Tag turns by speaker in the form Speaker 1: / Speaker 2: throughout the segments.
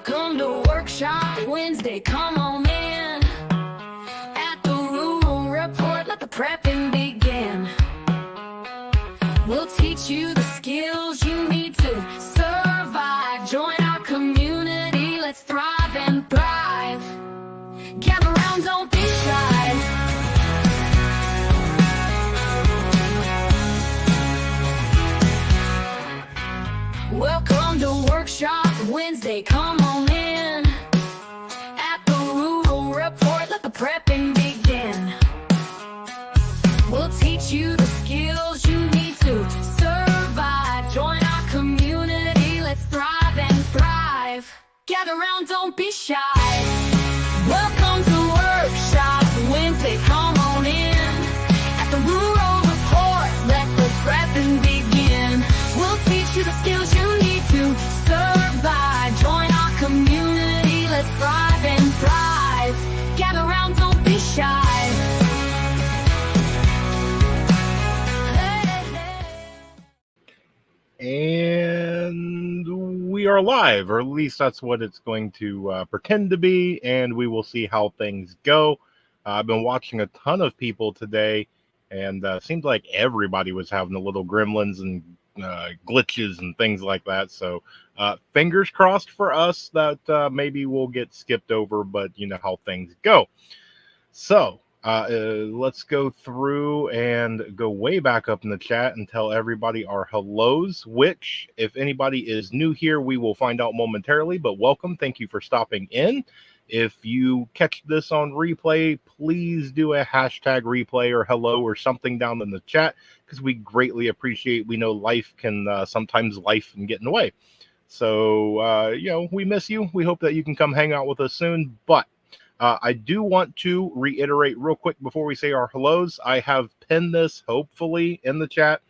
Speaker 1: Welcome to Workshop Wednesday, come on in. At the Rural Report, let the prepping begin. We'll teach you the skills you need to survive. Join our community, let's thrive and thrive. Gather round, don't be shy. Welcome to Workshop Wednesday, come on in. At the Rural Report, let the prepping begin. We'll teach you the skills you need to survive. Join our community, let's thrive and thrive. Gather round, don't be shy. Welcome to Workshop Wednesday, come on in. At the Rural Report, let the prepping begin. We'll teach you the skills you need to survive. Join our community, let's thrive and thrive. Gather round, don't be shy.
Speaker 2: And we are live, or at least that's what it's going to pretend to be, and we will see how things go. I've been watching a ton of people today, and seemed like everybody was having a little gremlins and glitches and things like that. So fingers crossed for us that maybe we'll get skipped over, but you know how things go. So let's go through and go way back up in the chat and tell everybody our hellos, which if anybody is new here, we will find out momentarily, but welcome. Thank you for stopping in. If you catch this on replay, please do a hashtag replay or hello or something down in the chat, because we greatly appreciate, we know life can sometimes life and get in the way. So, you know, we miss you. We hope that you can come hang out with us soon, but I do want to reiterate real quick before we say our hellos. I have pinned this hopefully in the chat.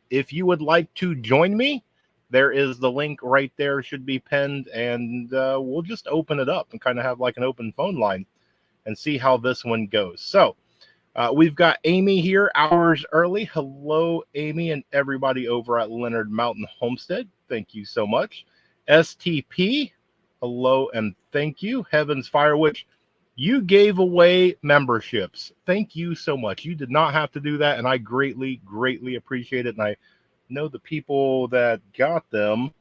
Speaker 2: If you would like to join me, there is the link right there, should be pinned, and we'll just open it up and kind of have like an open phone line and see how this one goes. So we've got Amy here hours early. Hello, Amy, and everybody over at Leonard Mountain Homestead. Thank you so much. STP, hello and thank you. Heaven's Fire, which you gave away memberships. Thank you so much. You did not have to do that, and I greatly, greatly appreciate it. And I know the people that got them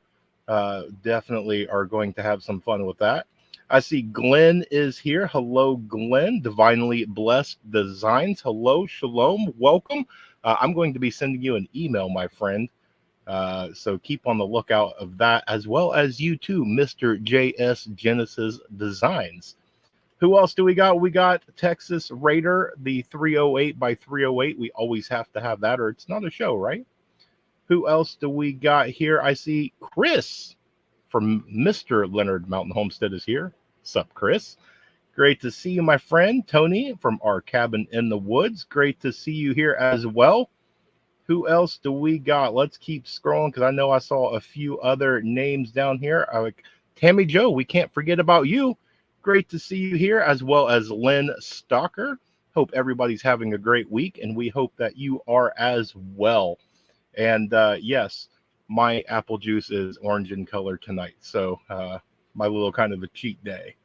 Speaker 2: definitely are going to have some fun with that. I see Glenn is here. Hello, Glenn. Divinely Blessed Designs. Hello, Shalom. Welcome. I'm going to be sending you an email, my friend. So keep on the lookout of that, as well as you too, Mr. JS Genesis Designs. Who else do we got? We got Texas Raider, the 308 by 308. We always have to have that, or it's not a show, right? Who else do we got here? I see Chris from Mr. Leonard Mountain Homestead is here. Sup, Chris? Great to see you, my friend. Tony from our cabin in the woods. Great to see you here as well. Who else do we got? Let's keep scrolling, because I know I saw a few other names down here. Like Tammy Joe, we can't forget about you. Great to see you here, as well as Lynn Stalker. Hope everybody's having a great week, and we hope that you are as well. And yes, my apple juice is orange in color tonight, so my little kind of a cheat day.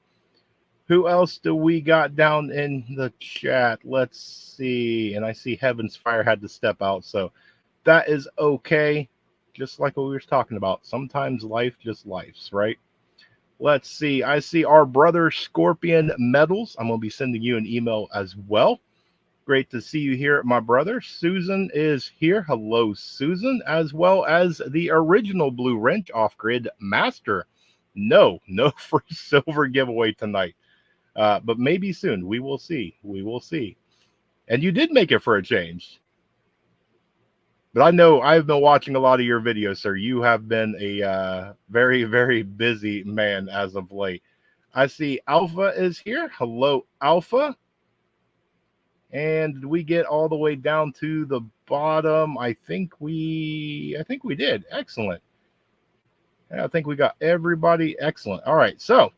Speaker 2: Who else do we got down in the chat? Let's see. And I see Heaven's Fire had to step out, so that is okay. Just like what we were talking about. Sometimes life just lifes, right? Let's see. I see our brother Scorpion Medals. I'm going to be sending you an email as well. Great to see you here, my brother. Susan is here. Hello, Susan, as well as the original Blue Wrench Off-Grid Master. No free silver giveaway tonight. But maybe soon. We will see. We will see. And you did make it for a change. But I know I've been watching a lot of your videos, sir. You have been a very, very busy man as of late. I see Alpha is here. Hello, Alpha. And did we get all the way down to the bottom? I think we did. Excellent. I think we got everybody. Excellent. All right. So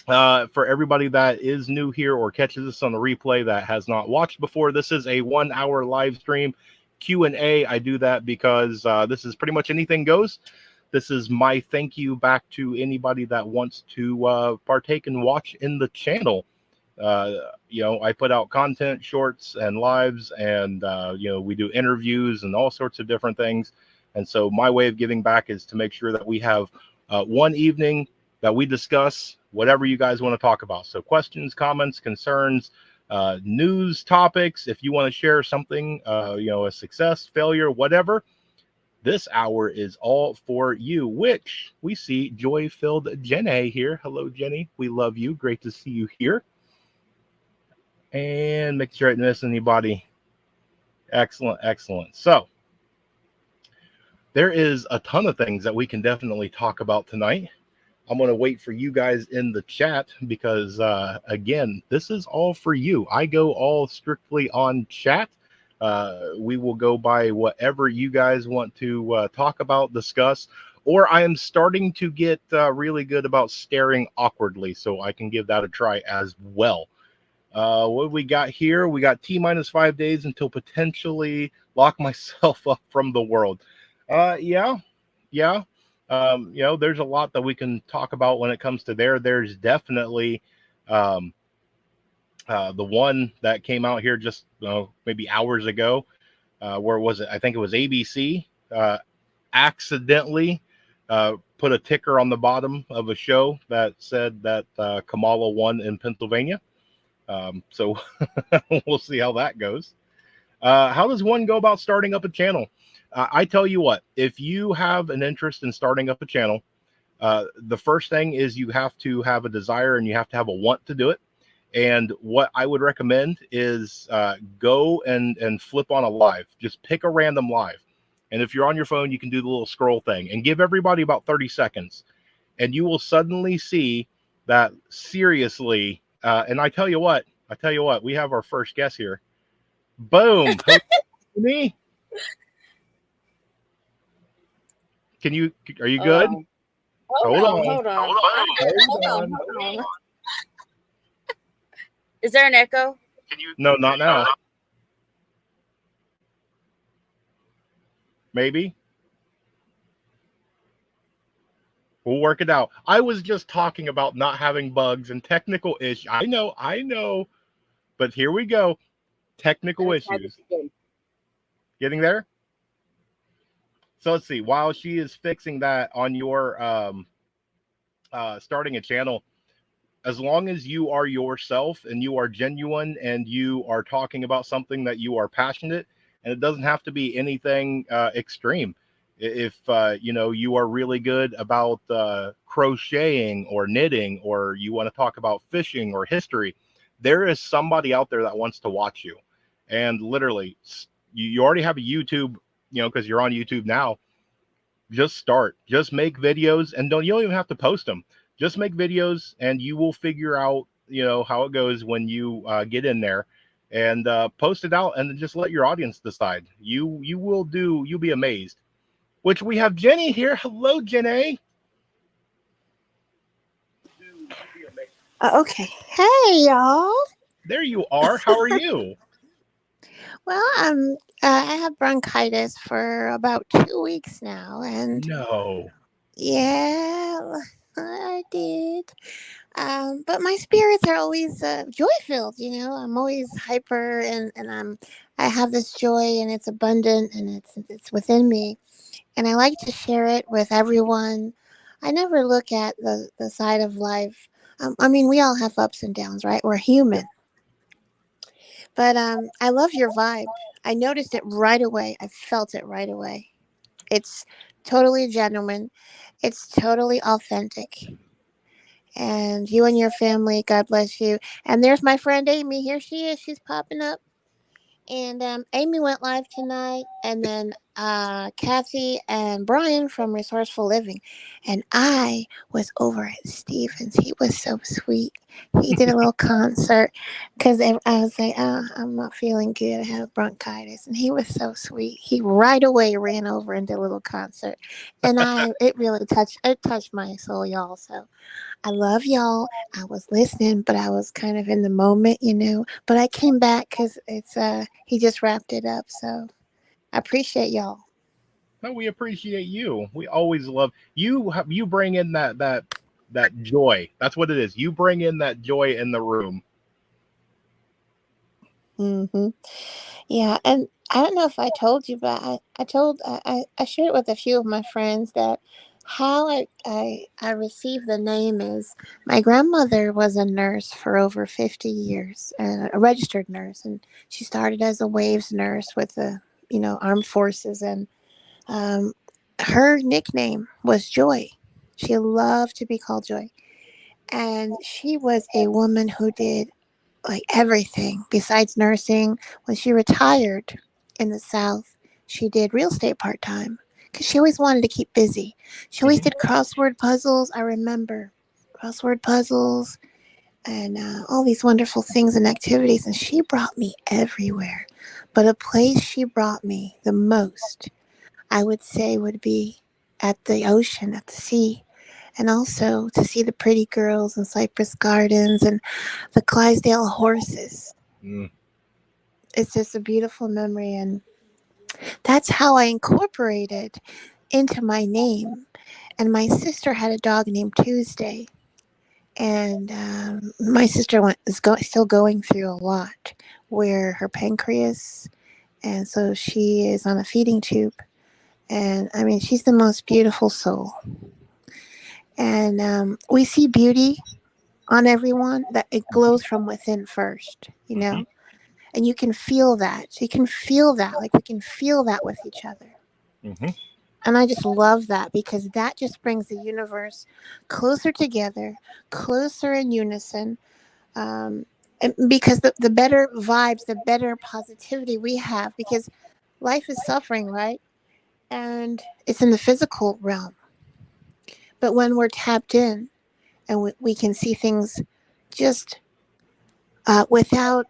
Speaker 2: for everybody that is new here or catches this on the replay that has not watched before, this is a 1 hour live stream Q&A. I do that because this is pretty much anything goes. This is my thank you back to anybody that wants to partake and watch in the channel. I put out content, shorts, and lives, and we do interviews and all sorts of different things. And so my way of giving back is to make sure that we have one evening that we discuss whatever you guys want to talk about. So questions, comments, concerns, news topics. If you want to share something, a success, failure, whatever, this hour is all for you, which we see joy-filled Jenny here. Hello, Jenny. We love you. Great to see you here. And make sure I didn't miss anybody. Excellent, excellent. So there is a ton of things that we can definitely talk about tonight. I'm going to wait for you guys in the chat because, again, this is all for you. I go all strictly on chat. We will go by whatever you guys want to talk about, discuss, or I am starting to get really good about staring awkwardly, so I can give that a try as well. What we got here? We got T-5 days until potentially lock myself up from the world. Yeah. There's a lot that we can talk about when it comes to there. There's definitely the one that came out here just maybe hours ago. Where was it? I think it was ABC. Accidentally put a ticker on the bottom of a show that said that Kamala won in Pennsylvania. So we'll see how that goes. How does one go about starting up a channel? I tell you what, if you have an interest in starting up a channel, the first thing is you have to have a desire and you have to have a want to do it. And what I would recommend is go and flip on a live. Just pick a random live. And if you're on your phone, you can do the little scroll thing and give everybody about 30 seconds. And you will suddenly see that seriously. And I tell you what, we have our first guest here. Boom. Me. Are you good?
Speaker 3: Hold on. Is there an echo?
Speaker 2: No, not now. Maybe. We'll work it out. I was just talking about not having bugs and technical issues. I know. But here we go. Technical issues. Getting there? So let's see. While she is fixing that on your starting a channel, as long as you are yourself and you are genuine and you are talking about something that you are passionate, and it doesn't have to be anything extreme. If you are really good about crocheting or knitting, or you want to talk about fishing or history, there is somebody out there that wants to watch you. And literally, you already have a YouTube, because you're on YouTube now. Just start. Just make videos, and you don't even have to post them. Just make videos, and you will figure out, how it goes when you get in there, and post it out, and then just let your audience decide. You'll be amazed. Which we have Jenny here. Hello, Jenny.
Speaker 4: Okay. Hey, y'all.
Speaker 2: There you are. How are you?
Speaker 4: Well, I have bronchitis for about 2 weeks now, and
Speaker 2: No.
Speaker 4: yeah, I did. But my spirits are always joy-filled. I'm always hyper, and I have this joy, and it's abundant, and it's within me, and I like to share it with everyone. I never look at the side of life. We all have ups and downs, right? We're human. But I love your vibe. I noticed it right away. I felt it right away. It's totally genuine. It's totally authentic. And you and your family, God bless you. And there's my friend Amy. Here she is. She's popping up. And Amy went live tonight. And then Kathy and Brian from Resourceful Living. And I was over at Stevens. He was so sweet. He did a little concert because I was like, oh, I'm not feeling good. I have bronchitis. And he was so sweet. He right away ran over and did a little concert. And it really touched my soul, y'all. So I love y'all. I was listening, but I was kind of in the moment, But I came back because he just wrapped it up. So I appreciate y'all.
Speaker 2: No, we appreciate you. We always love you. You bring in that joy. That's what it is. You bring in that joy in the room.
Speaker 4: Hmm. Yeah, and I don't know if I told you, but I shared it with a few of my friends that how I received the name is my grandmother was a nurse for over 50 years, a registered nurse, and she started as a waves nurse with the armed forces, and um, her nickname was Joy. She loved to be called Joy, and she was a woman who did like everything besides nursing. When she retired in the South, she did real estate part time because she always wanted to keep busy. She always
Speaker 2: Hmm.
Speaker 4: did crossword puzzles. I remember crossword puzzles and all these wonderful things and activities. And she brought me everywhere. But a place she brought me the most, I would say, would be at the ocean, at the sea. And also to see the pretty girls in Cypress Gardens and the Clydesdale horses.
Speaker 2: Mm.
Speaker 4: It's just a beautiful memory, and that's how I incorporated into my name. And my sister had a dog named Tuesday, and my sister still going through a lot where her pancreas, and so she is on a feeding tube. And I mean, she's the most beautiful soul, and we see beauty on everyone that it glows from within first,
Speaker 2: Hmm.
Speaker 4: and you can feel that. So you can feel that, like we can feel that with each other.
Speaker 2: Hmm.
Speaker 4: And I just love that because that just brings the universe closer together, closer in unison. Um, and because the better vibes, the better positivity we have, because life is suffering, right? And it's in the physical realm. But when we're tapped in and we can see things just without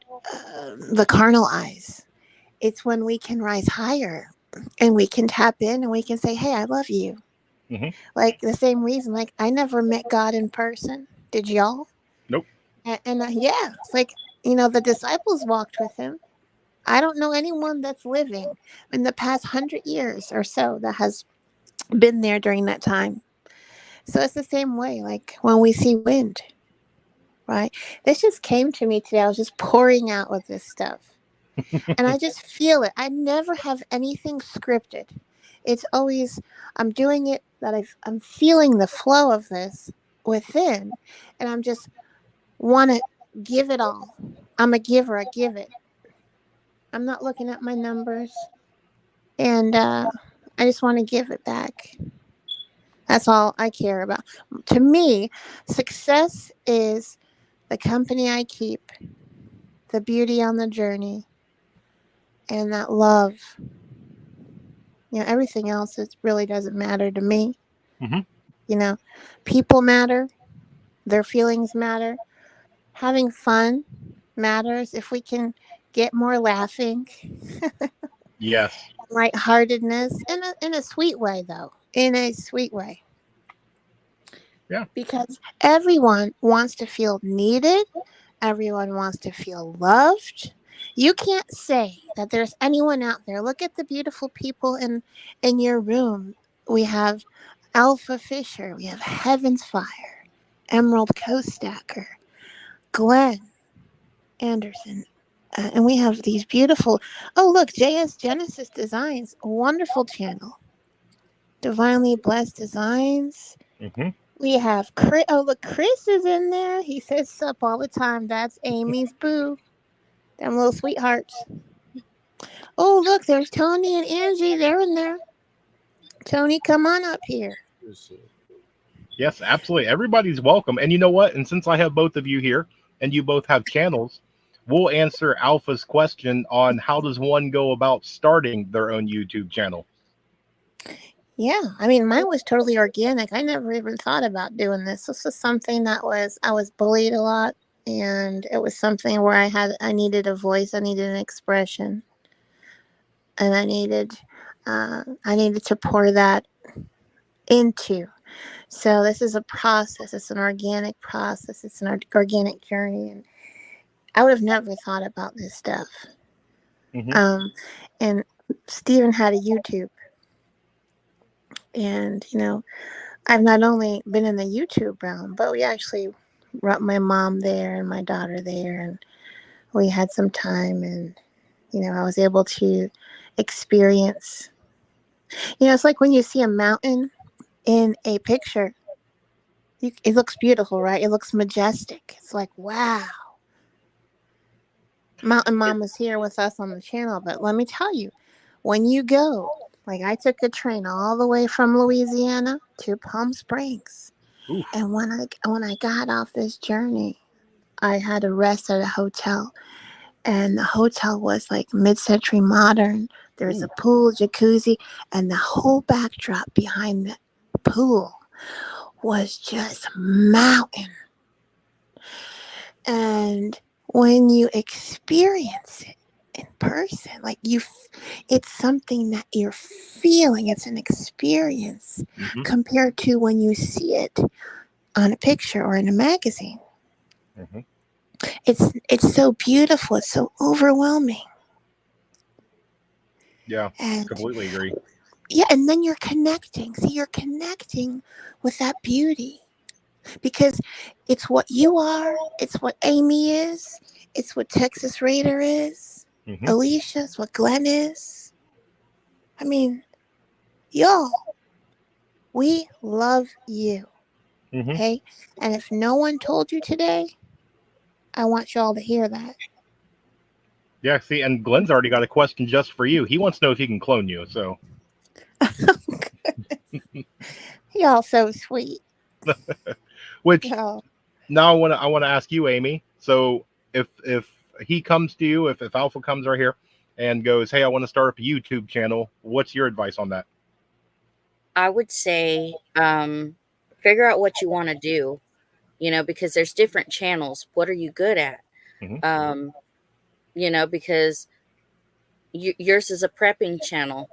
Speaker 4: the carnal eyes, it's when we can rise higher and we can tap in and we can say, hey, I love you.
Speaker 2: Hmm.
Speaker 4: Like the same reason, like I never met God in person. Did y'all?
Speaker 2: Nope.
Speaker 4: And yeah, it's like, the disciples walked with him. I don't know anyone that's living in the past 100 years or so that has been there during that time. So it's the same way, like when we see wind, right? This just came to me today. I was just pouring out with this stuff. And I just feel it. I never have anything scripted. It's always I'm doing it that I'm feeling the flow of this within, and I'm just want to give it all. I'm a giver. I give it. I'm not looking at my numbers, and I just want to give it back. That's all I care about. To me, success is the company I keep, the beauty on the journey, and that love. Everything else it really doesn't matter to me.
Speaker 2: Hmm.
Speaker 4: You know, people matter, their feelings matter, having fun matters. If we can get more laughing,
Speaker 2: Yes.
Speaker 4: lightheartedness in a sweet way, though, in a sweet way,
Speaker 2: Yeah.
Speaker 4: because everyone wants to feel needed, everyone wants to feel loved. You can't say that there's anyone out there. Look at the beautiful people in your room. We have Alpha Fisher, we have Heaven's Fire, Emerald Coast Stacker, Glenn Anderson, and we have these beautiful. Oh, look, JS Genesis Designs, a wonderful channel. Divinely Blessed Designs.
Speaker 2: Hmm.
Speaker 4: We have Chris. Oh, look, Chris is in there. He says sup all the time. That's Amy's boo. Them little sweethearts. Oh, look, there's Tony and Angie. They're in there. Tony, come on up here.
Speaker 2: Yes, absolutely. Everybody's welcome. And you know what? And since I have both of you here and you both have channels, we'll answer Alpha's question on how does one go about starting their own YouTube channel.
Speaker 4: Yeah, I mean, mine was totally organic. I never even thought about doing this. This was something I was bullied a lot, and it was something where I needed a voice, I needed an expression, and I needed to pour that into. So this is a process. It's an organic process. It's an organic journey, and I would have never thought about this stuff.
Speaker 2: Hmm.
Speaker 4: Um, and Steven had a YouTube. And, I've not only been in the YouTube realm, but we actually brought my mom there and my daughter there, and we had some time, and, I was able to experience, it's like when you see a mountain in a picture, it looks beautiful, right? It looks majestic. It's like, wow. Mountain Mom is here with us on the channel, but let me tell you, when you go, like I took a train all the way from Louisiana to Palm Springs,
Speaker 2: Oof.
Speaker 4: and when I got off this journey, I had to rest at a hotel, and the hotel was like mid-century modern. There's a pool, jacuzzi, and the whole backdrop behind the pool was just mountain. And when you experience it in person, like it's something that you're feeling. It's an experience compared to when you see it on a picture or in a magazine. It's so beautiful. It's so overwhelming.
Speaker 2: Yeah,
Speaker 4: and
Speaker 2: completely agree.
Speaker 4: Yeah, and then you're connecting. See, you're connecting with that beauty because it's what you are. It's what Amy is. It's what Texas Raider is. Alicia, it's what Glenn is. I mean, y'all, we love you. Okay? And if no one told you today, I want y'all to hear that.
Speaker 2: Yeah, see, and Glenn's already got a question just for you. He wants to know if he can clone you, so.
Speaker 4: Y'all so sweet.
Speaker 2: Which now I want to ask you, Amy. So if he comes to you, if Alpha comes right here and goes, "Hey, I want to start up a YouTube channel," what's your advice on that?
Speaker 3: I would say figure out what you want to do, because there's different channels. What are you good at? Because yours is a prepping channel.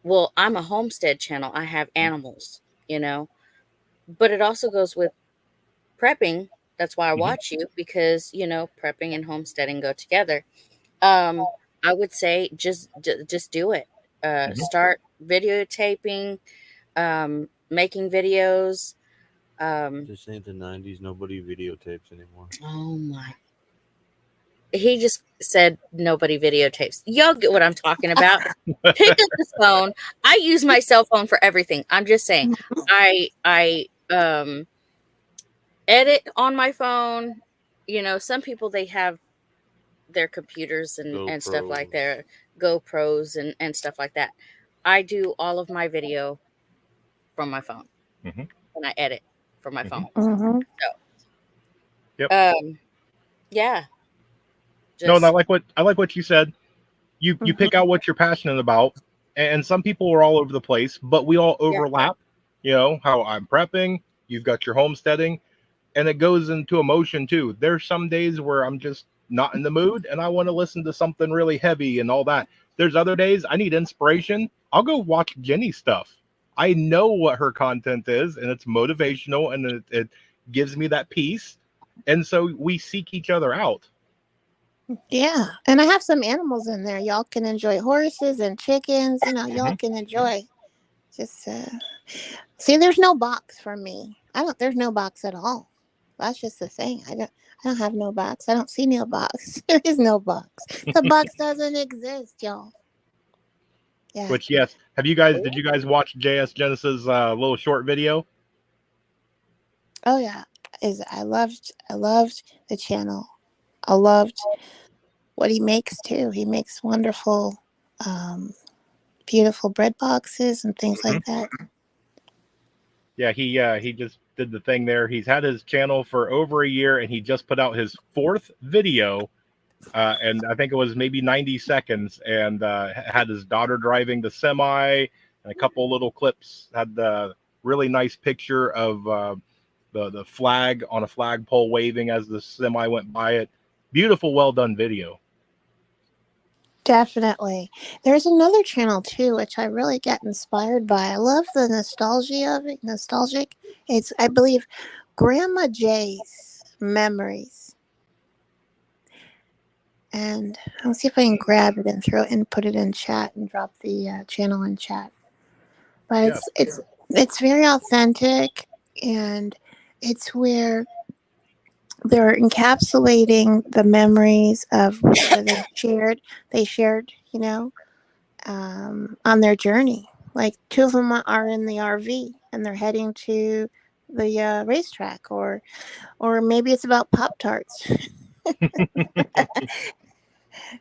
Speaker 3: Well, I'm a homestead channel. I have animals, but it also goes with prepping. That's why I watch you, because, prepping and homesteading go together. I would say just do it. Start videotaping, making videos.
Speaker 5: This ain't the 90s. Nobody videotapes anymore.
Speaker 3: Oh my. He just said nobody videotapes. Y'all get what I'm talking about. Pick up the phone. I use my cell phone for everything. I'm just saying. I edit on my phone. Some people, they have their computers and stuff like their GoPros and stuff like that. I do all of my video from my phone, and I edit from my phone. So, yeah.
Speaker 2: No, and I like what you said. You pick out what you're passionate about, and some people are all over the place, but we all overlap. How I'm prepping, you've got your homesteading, and it goes into emotion too. There's some days where I'm just not in the mood and I want to listen to something really heavy and all that. There's other days I need inspiration. I'll go watch Jenny's stuff. I know what her content is, and it's motivational, and it gives me that peace. And so we seek each other out.
Speaker 4: Yeah, and I have some animals in there. Y'all can enjoy horses and chickens. Y'all can enjoy. Just see, there's no box for me. There's no box at all. That's just the thing. I don't have no box. I don't see no box. There is no box. The box doesn't exist, y'all. Yeah.
Speaker 2: Which, yes, did you guys watch JS Genesis little short video?
Speaker 4: Oh yeah, I loved the channel. I loved what he makes too. He makes wonderful, beautiful bread boxes and things like that.
Speaker 2: Yeah, he just did the thing there. He's had his channel for over a year, and he just put out his 4th video, and I think it was maybe 90 seconds, and had his daughter driving the semi, and a couple little clips. Had the really nice picture of the flag on a flagpole waving as the semi went by it. Beautiful, well done video.
Speaker 4: Definitely. There's another channel too, which I really get inspired by. I love the nostalgia of it. Nostalgic. It's, I believe, Grandma J's Memories. And I'll see if I can grab it and put it in chat and drop the channel in chat. but
Speaker 2: Yes.
Speaker 4: it's very authentic, and it's where they're encapsulating the memories of whatever they shared, on their journey. Like two of them are in the RV and they're heading to the racetrack, or maybe it's about Pop Tarts.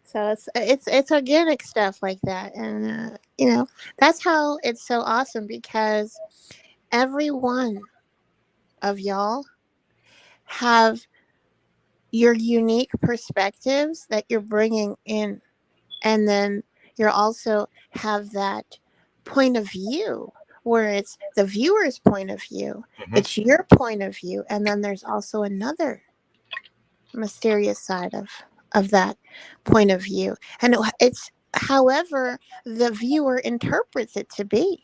Speaker 4: So it's organic stuff like that, and that's how it's so awesome, because every one of y'all have your unique perspectives that you're bringing in, and then you also have that point of view where it's the viewer's point of view, it's your point of view, and then there's also another mysterious side of that point of view, and it's however the viewer interprets it to be.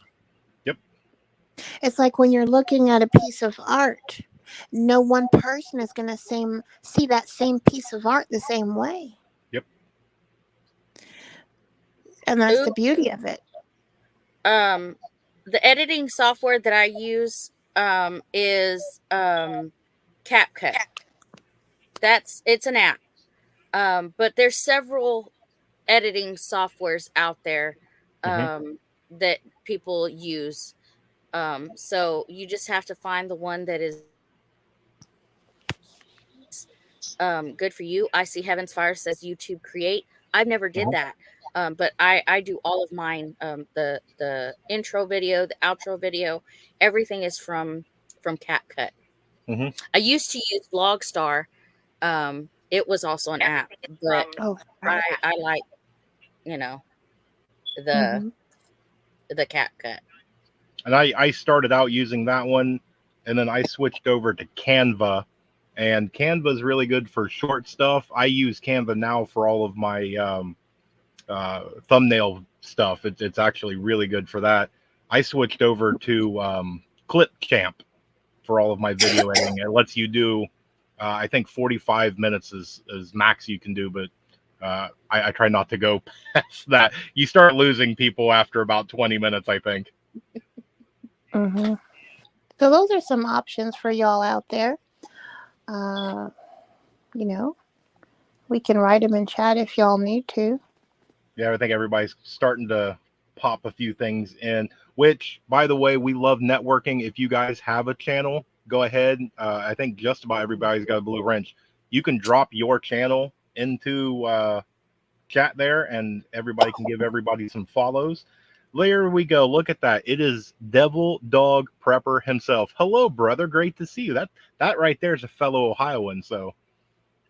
Speaker 2: Yep.
Speaker 4: It's like when you're looking at a piece of art, no one person is going to see that same piece of art the same way,
Speaker 2: Yep.
Speaker 4: and that's
Speaker 3: Ooh,
Speaker 4: the beauty of it.
Speaker 3: the editing software that I use is CapCut. It's an app. But there's several editing softwares out there that people use. So you just have to find the one that is good for you. I see Heaven's Fire says YouTube Create. I've never did that. But I do all of mine. The intro video, the outro video, everything is from CapCut. I used to use Vlogstar. It was also an app, but
Speaker 4: Oh, right.
Speaker 3: I like, you know, the
Speaker 4: Mhm.
Speaker 3: CapCut.
Speaker 2: And I started out using that one, and then I switched over to Canva, and Canva is really good for short stuff. I use Canva now for all of my thumbnail stuff. It's actually really good for that. I switched over to Clipchamp for all of my video editing. It lets you do, I think 45 minutes is max you can do, but I try not to go past that. You start losing people after about 20 minutes, I think.
Speaker 4: So those are some options for y'all out there. We can write them in chat if y'all need to.
Speaker 2: Yeah, I think everybody's starting to pop a few things in, which, by the way, we love networking. If you guys have a channel, go ahead. I think just about everybody's got a blue wrench. You can drop your channel into chat there, and everybody can give everybody some follows. There we go. Look at that. It is Devil Dog Prepper himself. Hello, brother. Great to see you. That right there is a fellow Ohioan. So,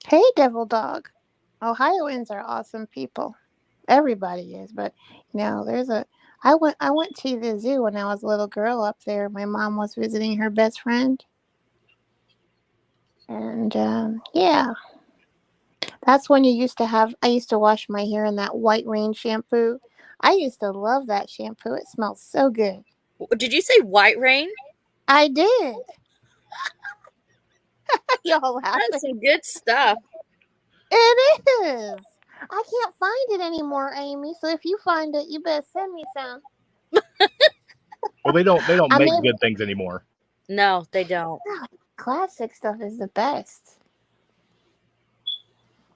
Speaker 4: Hey, Devil Dog. Ohioans are awesome people. Everybody is, but I went to the zoo when I was a little girl up there. My mom was visiting her best friend, and yeah, that's when I used to wash my hair in that White Rain shampoo. I used to love that shampoo. It smells so good.
Speaker 3: Did you say White Rain?
Speaker 4: I did. Y'all laughing?
Speaker 3: That's some good stuff.
Speaker 4: It is. I can't find it anymore, Amy. So if you find it, you better send me some.
Speaker 2: well, they don't make good things anymore.
Speaker 3: No, they don't.
Speaker 4: Classic stuff is the best.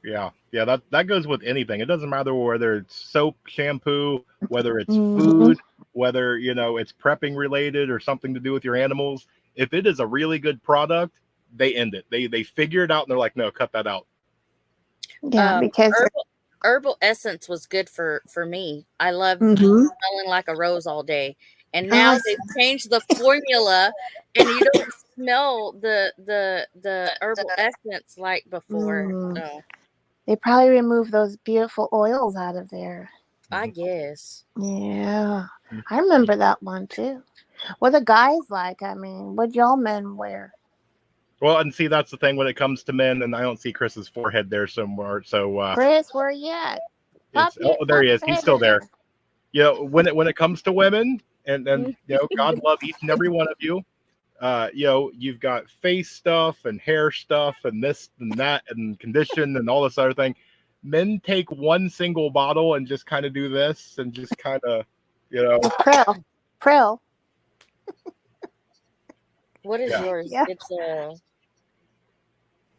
Speaker 2: Yeah, that goes with anything. It doesn't matter whether it's soap, shampoo, whether it's food, whether it's prepping related or something to do with your animals. If it is a really good product, they end it. They figure it out and they're like, no, cut that out.
Speaker 4: Yeah, because
Speaker 3: herbal essence was good for me. I loved smelling like a rose all day. And now they've changed the formula, and you don't smell the herbal essence like before. So.
Speaker 4: They probably remove those beautiful oils out of there.
Speaker 3: I guess.
Speaker 4: Yeah. I remember that one too. What the guys like? I mean, what y'all men wear?
Speaker 2: Well, and see, that's the thing when it comes to men, and I don't see Chris's forehead there somewhere. So,
Speaker 4: Chris, where you at?
Speaker 2: There he is. He's still there. When it comes to women, and God love each and every one of you. You've got face stuff and hair stuff and this and that and condition and all this other thing. Men take one single bottle and just kind of do this and just kind of,
Speaker 4: Prel.
Speaker 3: What is
Speaker 2: Yeah.
Speaker 3: yours?
Speaker 4: Yeah.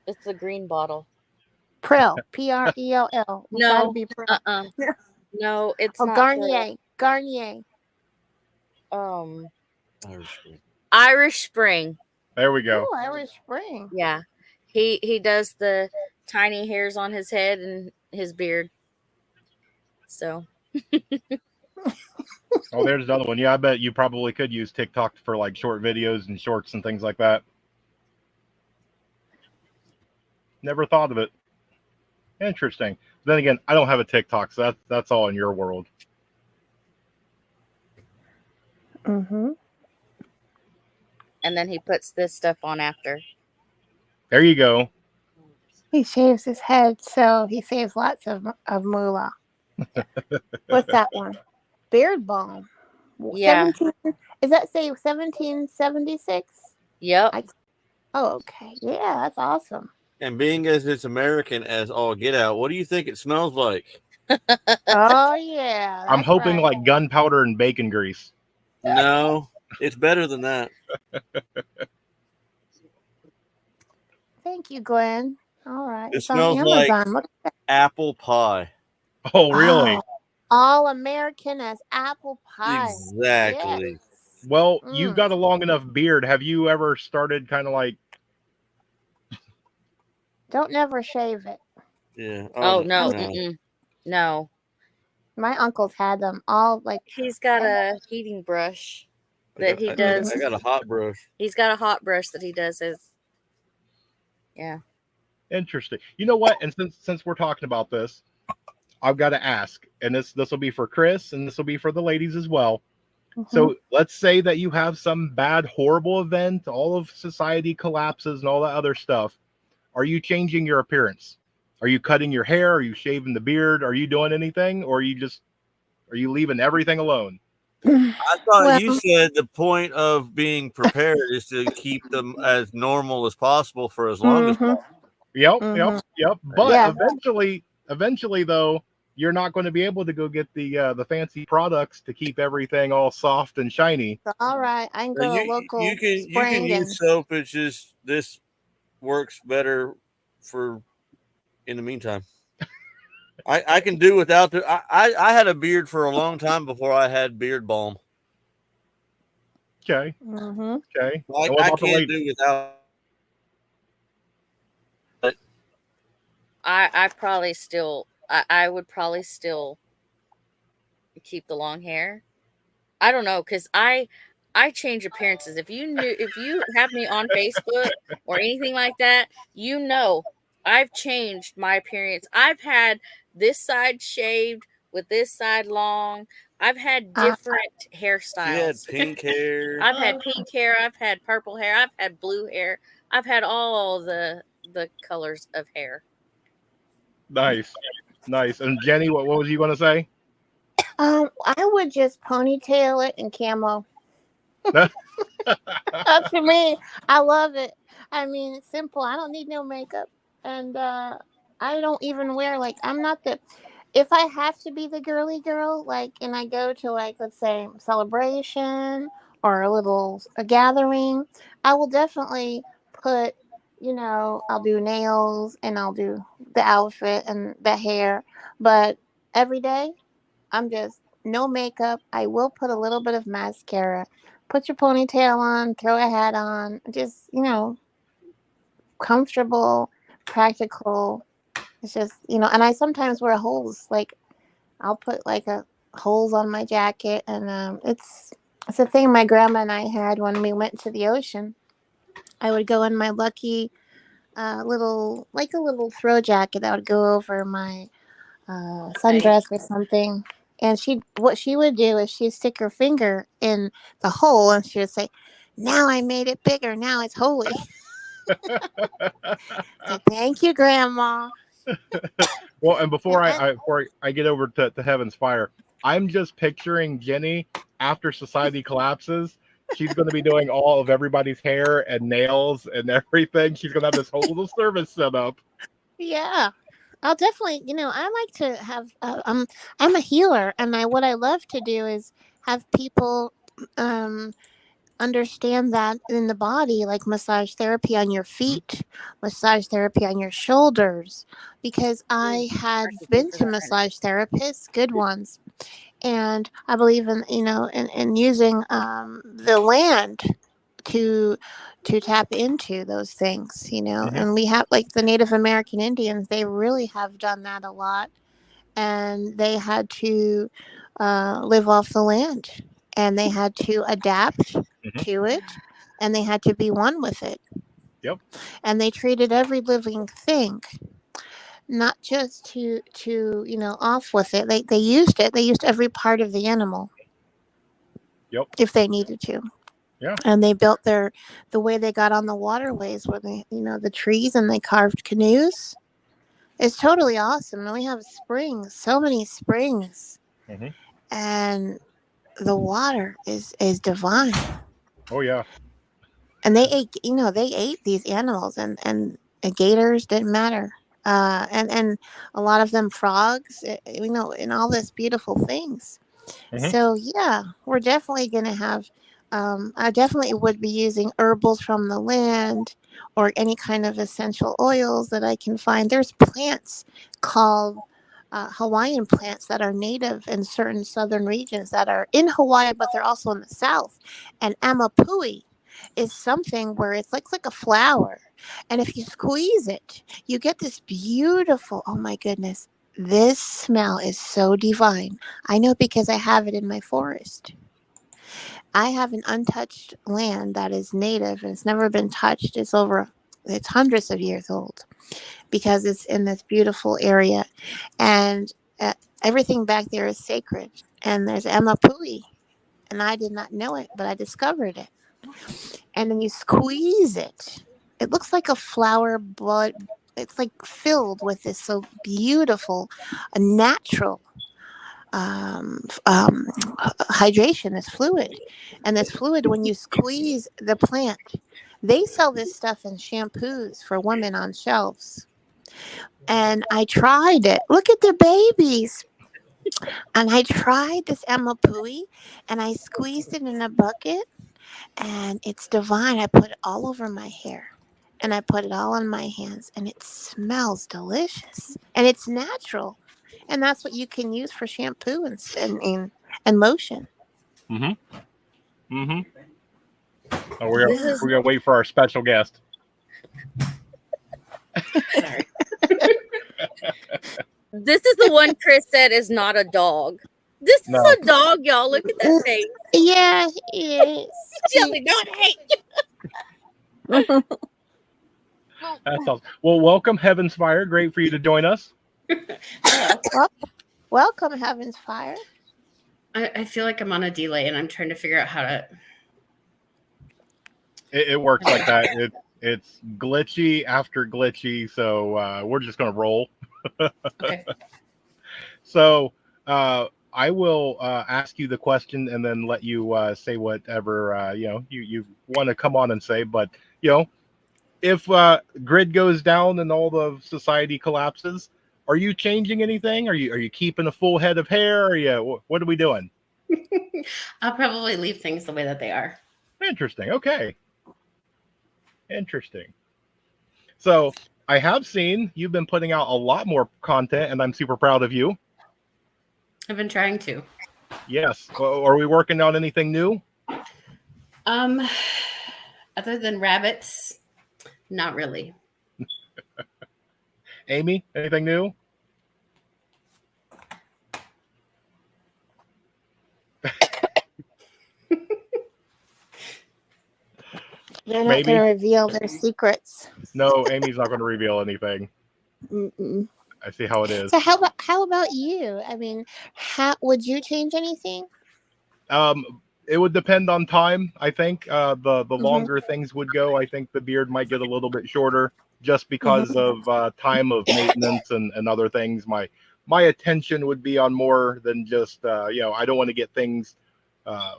Speaker 3: It's the green bottle.
Speaker 4: Prel. Prell. It's gotta
Speaker 3: No.
Speaker 4: be Prel.
Speaker 3: No, it's
Speaker 4: Oh,
Speaker 3: not Pearl.
Speaker 4: Garnier.
Speaker 3: Um,
Speaker 5: Irish Spring.
Speaker 3: Irish Spring.
Speaker 2: There we go.
Speaker 4: Oh, Irish Spring.
Speaker 3: Yeah. He does the tiny hairs on his head and his beard. So
Speaker 2: Oh, there's another one. Yeah, I bet you probably could use TikTok for like short videos and shorts and things like that. Never thought of it. Interesting. Then again, I don't have a TikTok, so that's all in your world.
Speaker 4: Mm-hmm.
Speaker 3: and then he puts this stuff on after.
Speaker 2: There you go.
Speaker 4: He shaves his head, so he saves lots of moolah. What's that one? Beard balm.
Speaker 3: Yeah.
Speaker 4: 17. Is that say 1776?
Speaker 3: Yep.
Speaker 4: Oh, okay. Yeah, that's awesome.
Speaker 5: And being as it's American as all get out, what do you think it smells like?
Speaker 4: Oh yeah.
Speaker 2: I'm
Speaker 4: that's
Speaker 2: hoping
Speaker 4: right.
Speaker 2: like gunpowder and bacon grease.
Speaker 5: No, it's better than that.
Speaker 4: Thank you, Glenn. All right.
Speaker 5: It
Speaker 4: It's on
Speaker 5: smells like
Speaker 4: Amazon. Look at
Speaker 5: apple pie.
Speaker 2: Oh, really?
Speaker 4: Oh, all American as apple pie.
Speaker 5: Exactly.
Speaker 4: Yes.
Speaker 2: Well, you've got a long enough beard. Have you ever started kind of like?
Speaker 4: Don't never shave it.
Speaker 5: Yeah.
Speaker 3: Oh, no.
Speaker 5: no.
Speaker 3: No.
Speaker 4: My uncles had them all like.
Speaker 3: He's got a heating brush that he does.
Speaker 5: I got a hot brush.
Speaker 3: He's got a hot brush that he does his. Yeah.
Speaker 2: Interesting. You know what? And since we're talking about this, I've got to ask, and this will be for Chris, and this will be for the ladies as well.
Speaker 4: Mhm.
Speaker 2: So let's say that you have some bad, horrible event, all of society collapses and all that other stuff. Are you changing your appearance? Are you cutting your hair? Are you shaving the beard? Are you doing anything? Or are you leaving everything alone?
Speaker 5: I thought
Speaker 4: Well-
Speaker 5: you said the point of being prepared is to keep them as normal as possible for as long as possible.
Speaker 2: Yep. But
Speaker 4: Yeah.
Speaker 2: eventually, though, you're not going to be able to go get the fancy products to keep everything all soft and shiny.
Speaker 4: All right, I can go to a local
Speaker 5: You can
Speaker 4: spring and
Speaker 5: use soap. It's just this works better for in the meantime. I can do without the. I had a beard for a long time before I had beard balm.
Speaker 2: Okay.
Speaker 4: Mhm.
Speaker 2: Okay.
Speaker 5: I
Speaker 2: And what about the
Speaker 5: can't
Speaker 2: lady?
Speaker 5: do without.
Speaker 3: I probably still. I would probably still keep the long hair. I don't know, because I change appearances. If you have me on Facebook or anything like that, you know I've changed my appearance. I've had this side shaved with this side long. I've had different
Speaker 5: She had
Speaker 3: hairstyles.
Speaker 5: pink hair.
Speaker 3: I've had pink hair. I've had purple hair. I've had blue hair. I've had all the colors of hair.
Speaker 2: Nice. And Jenny, what was you going to say?
Speaker 4: I would just ponytail it and camo. To me, I love it. I mean, it's simple. I don't need no makeup, and I don't even wear like I'm not the. If I have to be the girly girl, like, and I go to like let's say celebration or a gathering, I will definitely put. I'll do nails and I'll do the outfit and the hair, but every day I'm just no makeup. I will put a little bit of mascara. Put your ponytail on, throw a hat on, just, comfortable, practical. It's just, and I sometimes wear holes. Like I'll put like a holes on my jacket, and it's a thing my grandma and I had when we went to the ocean. I would go in my lucky little throw jacket that would go over my sundress or something. And what she would do is she'd stick her finger in the hole and she would say, "Now I made it bigger. Now it's holy." So, thank you, Grandma.
Speaker 2: Well, and before I get over to Heaven's Fire, I'm just picturing Jenny after society collapses. She's going to be doing all of everybody's hair and nails and everything. She's going to have this whole little service set up.
Speaker 4: Yeah. I'll definitely, I like to have, I'm a healer, and what I love to do is have people understand that in the body, like massage therapy on your feet, massage therapy on your shoulders, because I have been to massage therapists, good ones, and I believe in in using the land to tap into those things,
Speaker 2: Mhm.
Speaker 4: and we have like the Native American Indians, they really have done that a lot, and they had to live off the land, and they had to adapt
Speaker 2: Mhm.
Speaker 4: to it, and they had to be one with it,
Speaker 2: Yep.
Speaker 4: and they treated every living thing, not just to off with it. They used it. They used every part of the animal
Speaker 2: Yep.
Speaker 4: if they needed to,
Speaker 2: Yeah.
Speaker 4: and they built the way they got on the waterways, where they the trees, and they carved canoes. It's totally awesome, and we have springs, so many springs,
Speaker 2: Mhm.
Speaker 4: and the water is divine.
Speaker 2: Oh yeah.
Speaker 4: And they ate these animals, and gators didn't matter, and a lot of them frogs, and all this beautiful things.
Speaker 2: Mhm.
Speaker 4: So yeah, we're definitely gonna have. I definitely would be using herbals from the land, or any kind of essential oils that I can find. There's plants called Hawaiian plants that are native in certain southern regions that are in Hawaii, but they're also in the south. And amapui is something where it's like a flower, and if you squeeze it, you get this beautiful. Oh my goodness, this smell is so divine. I know because I have it in my forest. I have an untouched land that is native and it's never been touched. It's hundreds of years old, because it's in this beautiful area, and everything back there is sacred. And there's Emapui, and I did not know it, but I discovered it. And then you squeeze it. It looks like a flower, but it's like filled with this so beautiful, natural hydration, this fluid. And this fluid, when you squeeze the plant, they sell this stuff in shampoos for women on shelves. And I tried it. Look at the babies. And I tried this Amapui, and I squeezed it in a bucket, and it's divine. I put it all over my hair, and I put it all on my hands, and it smells delicious, and it's natural. And that's what you can use for shampoo and lotion.
Speaker 2: Mhm. Mhm. Oh,
Speaker 3: This is
Speaker 2: we're gonna wait for our special guest.
Speaker 6: Sorry.
Speaker 3: this is the one Chris said is not a dog. This is
Speaker 2: No,
Speaker 3: a dog, y'all. Look at that face.
Speaker 4: Yeah, it
Speaker 3: Shelly, don't hate.
Speaker 2: that sounds well. Welcome, Heaven's Fire. Great for you to join us.
Speaker 6: Hello.
Speaker 4: well, welcome, Heaven's Fire.
Speaker 6: I feel like I'm on a delay and I'm trying to figure out how to.
Speaker 2: It works like that. It's glitchy after glitchy, so we're just gonna roll.
Speaker 6: Okay.
Speaker 2: So I will ask you the question and then let you say whatever you want to come on and say. But if grid goes down and all the society collapses, are you changing anything? Are you keeping a full head of hair? What are we doing?
Speaker 6: I'll probably leave things the way that they are.
Speaker 2: Interesting. Okay. Interesting. So I have seen you've been putting out a lot more content, and I'm super proud of you.
Speaker 6: I've been trying to.
Speaker 2: Yes. Are we working on anything new?
Speaker 6: Um, other than rabbits, not really.
Speaker 2: Amy, anything new?
Speaker 4: They're not going
Speaker 2: Maybe.
Speaker 4: to reveal their secrets.
Speaker 2: No, Amy's not going to reveal anything.
Speaker 4: Mm-mm.
Speaker 2: I see how it is.
Speaker 4: So how about you? I mean, how would you change anything?
Speaker 2: It would depend on time. I think the
Speaker 4: Mm-hmm.
Speaker 2: longer things would go, I think the beard might get a little bit shorter, just because
Speaker 4: Mm-hmm.
Speaker 2: of time of maintenance and other things. My attention would be on more than just I don't want to get things uh,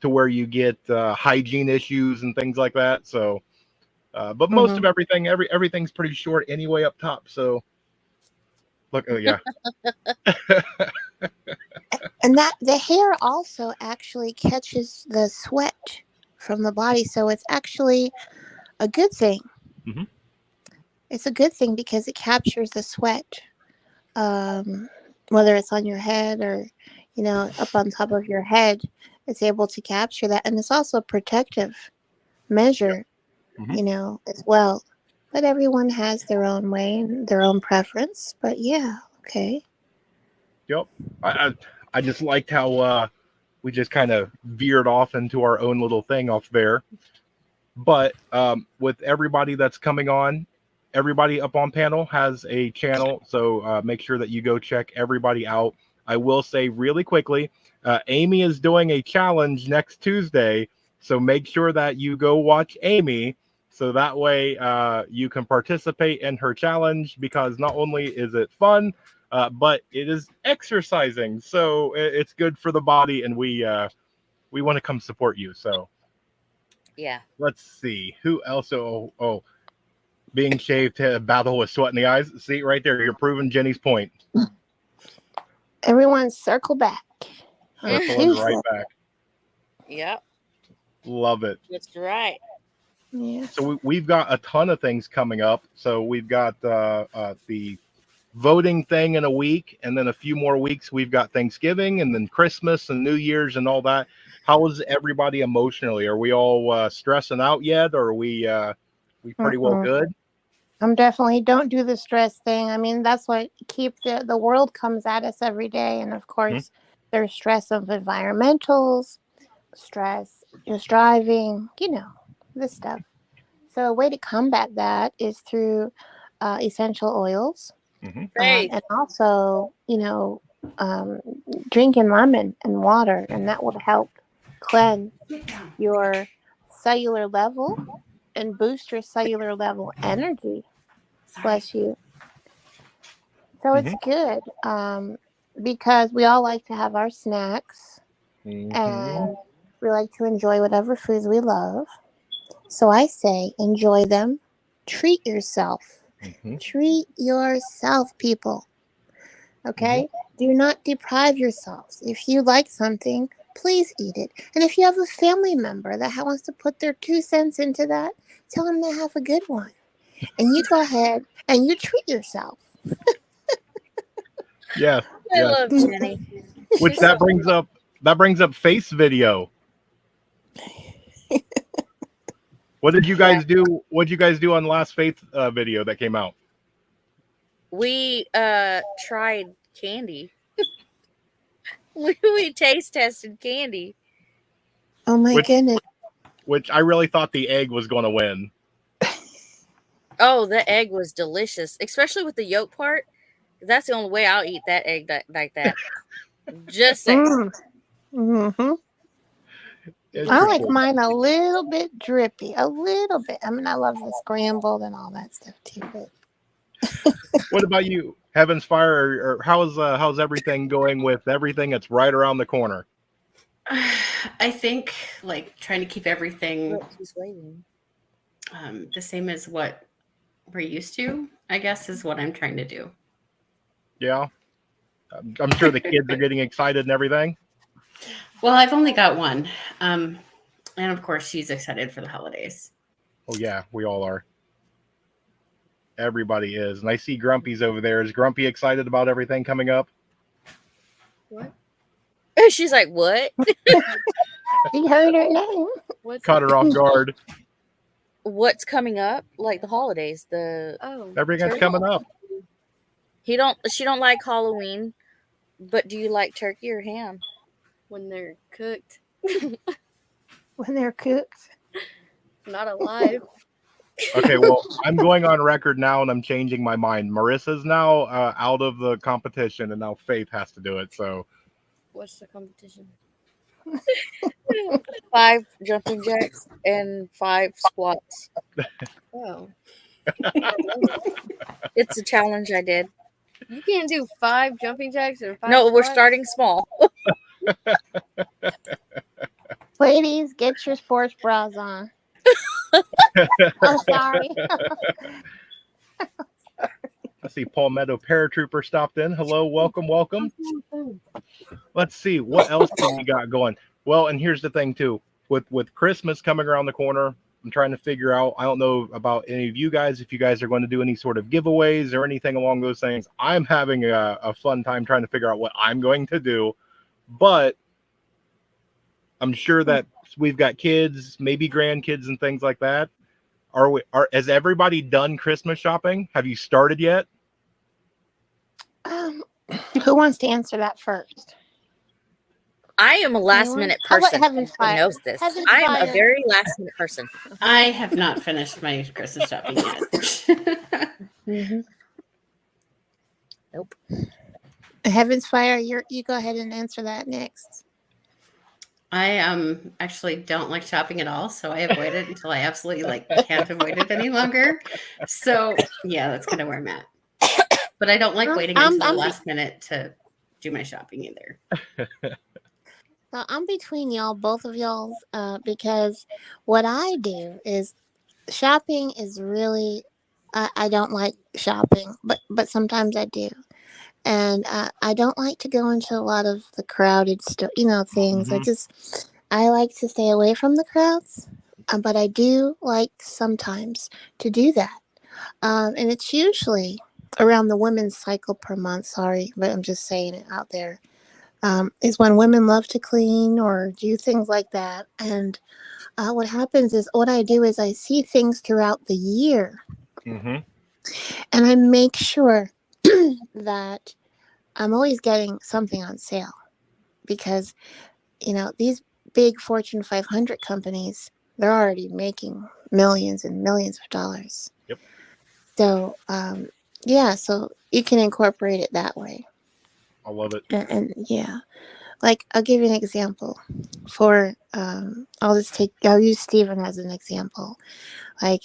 Speaker 2: to where you get hygiene issues and things like that. So, but most
Speaker 4: Mm-hmm.
Speaker 2: of everything's pretty short anyway up top. So look, yeah.
Speaker 4: And that the hair also actually catches the sweat. from the body. So it's actually a good thing.
Speaker 2: Mhm.
Speaker 4: It's a good thing because it captures the sweat, whether it's on your head or, up on top of your head. It's able to capture that. And it's also a protective measure,
Speaker 2: Mhm.
Speaker 4: as well. But everyone has their own way and their own preference. But yeah, okay.
Speaker 2: Yep. I just liked how we just kind of veered off into our own little thing off there. But with everybody that's coming on, everybody up on panel has a channel. So make sure that you go check everybody out. I will say really quickly, Amy is doing a challenge next Tuesday. So make sure that you go watch Amy. So that way you can participate in her challenge, because not only is it fun, but it is exercising. So it's good for the body, and we want to come support you. So
Speaker 3: Yeah.
Speaker 2: let's see who else. Oh, being shaved to battle with sweat in the eyes. See right there, you're proving Jenny's point.
Speaker 4: Everyone circle back on
Speaker 2: Circling
Speaker 4: Tuesday.
Speaker 2: right back.
Speaker 3: Yep.
Speaker 2: Love it.
Speaker 3: That's right.
Speaker 4: Yeah.
Speaker 2: So we've got a ton of things coming up. So we've got the voting thing in a week, and then a few more weeks we've got Thanksgiving, and then Christmas and New Year's and all that. How is everybody emotionally? Are we all stressing out yet, or are we pretty well good?
Speaker 4: I'm definitely don't do the stress thing. I mean, that's what keeps the world comes at us every day. And of course, there's stress of environmentals, stress just driving, this stuff. So a way to combat that is through essential oils,
Speaker 3: Faith.
Speaker 4: and also, drinking lemon and water, and that will help cleanse your cellular level and boost your cellular level energy. Bless you. So it's good, because we all like to have our snacks, and we like to enjoy whatever foods we love. So I say enjoy them. Treat yourself. Treat yourself, people. Okay? Do not deprive yourselves. If you like something, please eat it. And if you have a family member that wants to put their 2 cents into that, tell them to have a good one. And you go ahead and you treat yourself.
Speaker 2: Yeah.
Speaker 3: I love Jenny.
Speaker 2: Which
Speaker 3: She's
Speaker 2: that
Speaker 3: so
Speaker 2: brings up face video. What did you guys do? What did you guys do on the last Faith video that came out?
Speaker 3: We tried candy. we taste tested candy.
Speaker 4: Oh my goodness.
Speaker 2: Which I really thought the egg was going to win.
Speaker 3: Oh, the egg was delicious, especially with the yolk part. That's the only way I'll eat that egg like that. Just saying.
Speaker 4: Mm-hmm. I like mine a little bit drippy, a little bit. I mean, I love the scrambled and all that stuff too. But
Speaker 2: what about you, Heaven's Fire? Or how's everything going with everything that's right around the corner?
Speaker 6: I think like trying to keep everything
Speaker 3: She's waiting.
Speaker 6: The same as what we're used to, I guess, is what I'm trying to do.
Speaker 2: Yeah. I'm sure the kids are getting excited and everything.
Speaker 6: Well, I've only got one. And of course, she's excited for the holidays.
Speaker 2: Oh, yeah, we all are. Everybody is. And I see Grumpy's over there. Is Grumpy excited about everything coming up?
Speaker 3: What? She's like, what?
Speaker 4: She heard her name.
Speaker 2: Caught her off guard.
Speaker 3: What's coming up? Like the holidays.
Speaker 2: Everything's coming up.
Speaker 3: She don't like Halloween, but do you like turkey or ham?
Speaker 7: When they're cooked.
Speaker 4: When they're cooked.
Speaker 7: Not alive.
Speaker 2: Okay, well, I'm going on record now, and I'm changing my mind. Marissa's now out of the competition, and now Faith has to do it. So,
Speaker 7: What's the competition?
Speaker 3: 5 jumping jacks and 5 squats.
Speaker 7: Oh.
Speaker 3: It's a challenge I did.
Speaker 7: You can't do 5 jumping jacks or 5
Speaker 3: No, we're
Speaker 7: squats?
Speaker 3: starting small.
Speaker 4: Ladies, get your sports bras on. I'm sorry.
Speaker 2: I see Palmetto Paratrooper stopped in. Hello, welcome. Let's see what else do we got going. Well, and here's the thing too. with Christmas coming around the corner, I'm trying to figure out. I don't know about any of you guys, if you guys are going to do any sort of giveaways or anything along those things. I'm having a fun time trying to figure out what I'm going to do, but I'm sure that we've got kids, maybe grandkids and things like that. Has everybody done Christmas shopping? Have you started yet?
Speaker 4: Um, who wants to answer that first?
Speaker 3: I am a last
Speaker 4: Anyone?
Speaker 3: minute
Speaker 4: How about
Speaker 3: person.
Speaker 4: Heaven's
Speaker 3: Everyone
Speaker 4: Fire?
Speaker 3: knows this.
Speaker 4: Heaven's
Speaker 3: I am a
Speaker 4: Fire.
Speaker 3: very last minute person.
Speaker 6: I have not finished my Christmas shopping yet.
Speaker 4: Mm-hmm.
Speaker 3: Nope.
Speaker 4: Heaven's Fire. You go ahead and answer that next.
Speaker 6: I actually don't like shopping at all, so I avoid it until I absolutely can't avoid it any longer. So yeah, that's kind of where I'm at. But I don't like waiting until the last minute to do my shopping either.
Speaker 4: So I'm between y'all, both of y'all, because what I do is shopping is really. I don't like shopping, but sometimes I do. And I don't like to go into a lot of the crowded things.
Speaker 2: Mhm.
Speaker 4: I like to stay away from the crowds, but I do like sometimes to do that. And it's usually around the women's cycle per month. Sorry, but I'm just saying it out there. Is when women love to clean or do things like that. And what happens is what I do is I see things throughout the year,
Speaker 2: Mm-hmm.
Speaker 4: and I make sure that I'm always getting something on sale because, these big Fortune 500 companies, they're already making millions and millions of dollars.
Speaker 2: Yep.
Speaker 4: So, so you can incorporate it that way.
Speaker 2: I love it.
Speaker 4: And yeah, like I'll give you an example for, I'll use Steven as an example. Like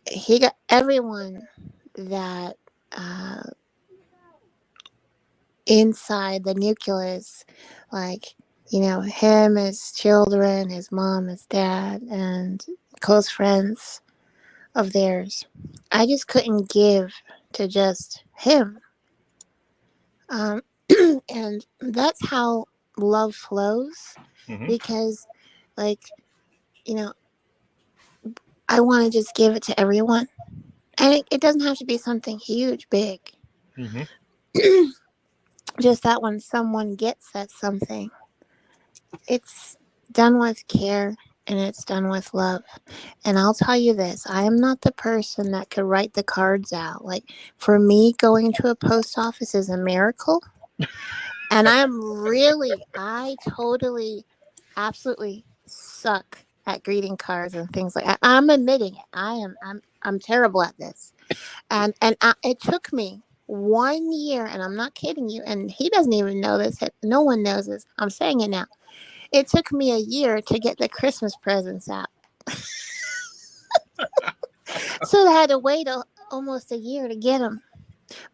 Speaker 4: he got everyone that, inside the nucleus, like, him, his children, his mom, his dad, and close friends of theirs. I just couldn't give to just him. And that's how love flows,
Speaker 2: Mm-hmm.
Speaker 4: because, like, I want to just give it to everyone. And it doesn't have to be something huge, big.
Speaker 2: Mm-hmm.
Speaker 4: Just that when someone gets that something, it's done with care and it's done with love. And I'll tell you this, I am not the person that could write the cards out. Like, for me, going to a post office is a miracle. And I totally, absolutely suck at greeting cards and things like that. I'm admitting it. I'm terrible at this. And it took me 1 year, and I'm not kidding you, and he doesn't even know this. No one knows this. I'm saying it now. It took me a year to get the Christmas presents out. So I had to wait almost a year to get them.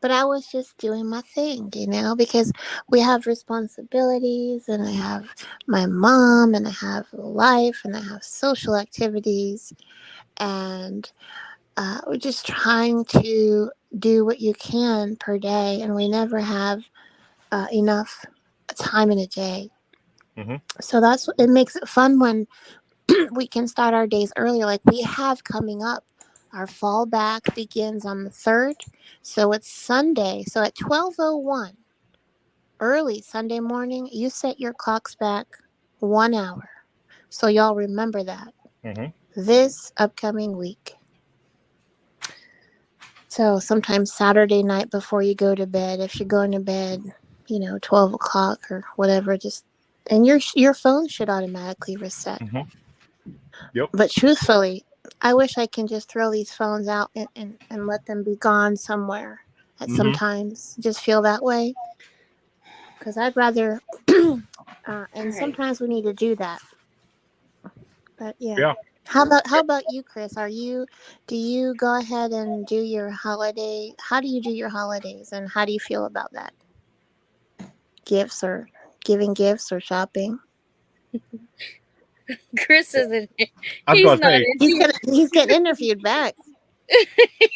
Speaker 4: But I was just doing my thing, because we have responsibilities, and I have my mom, and I have life, and I have social activities, and we're just trying to do what you can per day, and we never have enough time in a day.
Speaker 2: Mm-hmm.
Speaker 4: So it makes it fun when we can start our days earlier. Like we have coming up, our fall back begins on the 3rd, so it's Sunday. So at 12:01, early Sunday morning, you set your clocks back 1 hour. So y'all remember that this upcoming week. So sometimes Saturday night before you go to bed, if you're going to bed, 12 o'clock or whatever, and your phone should automatically reset.
Speaker 2: Mm-hmm. Yep.
Speaker 4: But truthfully, I wish I can just throw these phones out and let them be gone somewhere. At sometimes just feel that way, because I'd rather. And sometimes we need to do that. But yeah. How about you, Chris? Do you go ahead and do your holiday? How do you do your holidays, and how do you feel about that? Gifts, or giving gifts, or shopping?
Speaker 7: Chris isn't here.
Speaker 2: I was
Speaker 7: He's
Speaker 2: gonna
Speaker 7: not
Speaker 2: say,
Speaker 7: in here.
Speaker 4: He's getting interviewed back.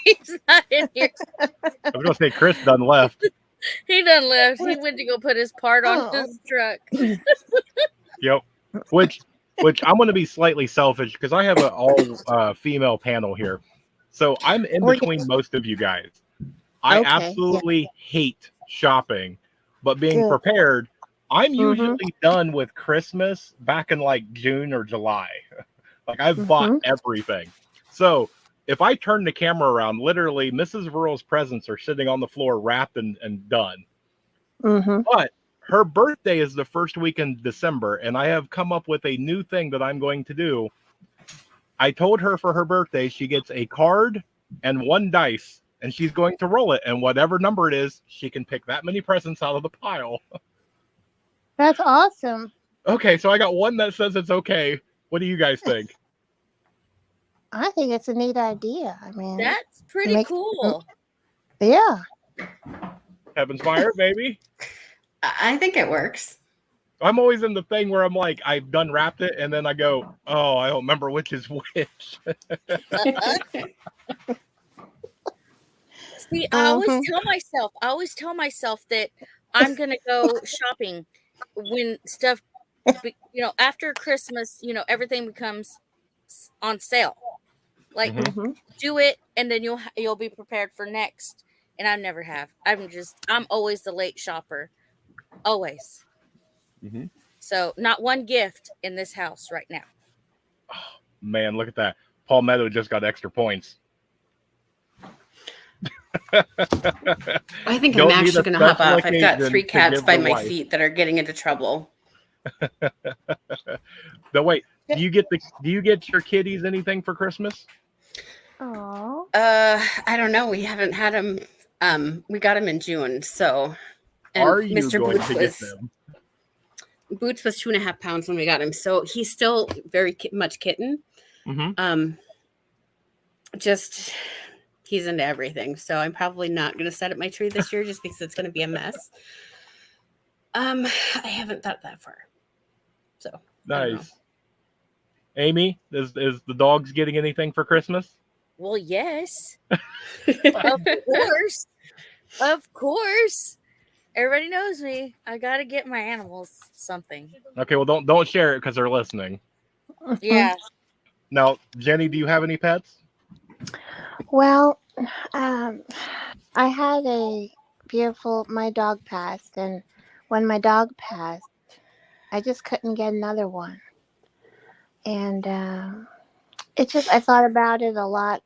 Speaker 7: He's not in here.
Speaker 2: I was gonna say Chris done left.
Speaker 7: He done left. He went to go put his part on
Speaker 4: Oh.
Speaker 7: his truck.
Speaker 2: Yep. Which I'm going to be slightly selfish because I have an all female panel here, so I'm in
Speaker 4: We're
Speaker 2: between most of you guys. I
Speaker 4: okay. Yeah.
Speaker 2: absolutely hate shopping, but being
Speaker 4: Good.
Speaker 2: prepared, I'm
Speaker 4: Mhm.
Speaker 2: usually done with Christmas back in like June or July. Like I've bought
Speaker 4: Mhm.
Speaker 2: everything. So if I turn the camera around, literally Mrs. Verrill's presents are sitting on the floor wrapped and done.
Speaker 4: Mhm.
Speaker 2: But her birthday is the first week in December, and I have come up with a new thing that I'm going to do. I told her for her birthday, she gets a card and one dice, and she's going to roll it. And whatever number it is, she can pick that many presents out of the pile.
Speaker 4: That's awesome.
Speaker 2: Okay, so I got one that says it's okay. What do you guys think?
Speaker 4: I think it's a neat idea. I mean,
Speaker 3: That's
Speaker 4: it
Speaker 3: pretty
Speaker 4: makes
Speaker 3: cool.
Speaker 4: yeah.
Speaker 2: Heaven's fire, baby.
Speaker 6: I think it works.
Speaker 2: I'm always in the thing where I'm like, I've done wrapped it, and then I go, oh, I don't remember which is which.
Speaker 3: See, I
Speaker 4: Mhm.
Speaker 3: always tell myself that I'm gonna go shopping when stuff, after Christmas, everything becomes on sale. Like,
Speaker 2: Mhm.
Speaker 4: Mhm.
Speaker 3: do it, and then you'll be prepared for next. And I never have. I'm always the late shopper, always.
Speaker 2: Mhm.
Speaker 3: So not one gift in this house right now.
Speaker 2: Man, look at that. Paul Meadow just got extra points.
Speaker 6: I think I'm
Speaker 2: Don't need
Speaker 6: actually
Speaker 2: a
Speaker 6: going to hop
Speaker 2: special
Speaker 6: off. I've got
Speaker 2: occasion
Speaker 6: 3
Speaker 2: to
Speaker 6: cats
Speaker 2: give
Speaker 6: by
Speaker 2: the
Speaker 6: my
Speaker 2: wife.
Speaker 6: feet that are getting into trouble.
Speaker 2: No, wait. Do you get your kitties anything for Christmas?
Speaker 4: Oh.
Speaker 6: I don't know. We haven't had them. We got them in June. So, and
Speaker 2: Are you
Speaker 6: Mr.
Speaker 2: going to get them?
Speaker 6: Boots was 2.5 pounds when we got him. So he's still very much kitten.
Speaker 2: Mm-hmm.
Speaker 6: Just he's into everything. So I'm probably not going to set up my tree this year just because it's going to be a mess. I haven't thought that far. So I don't know.
Speaker 2: Nice. Amy, is the dogs getting anything for Christmas?
Speaker 3: Well, yes. Of course. Of course. Everybody knows me. I gotta get my animals something.
Speaker 2: Okay, well don't share it because they're listening.
Speaker 3: Yeah.
Speaker 2: Now, Jenny, do you have any pets?
Speaker 4: Well, I had my dog passed, and when my dog passed, I just couldn't get another one. And I thought about it a lot,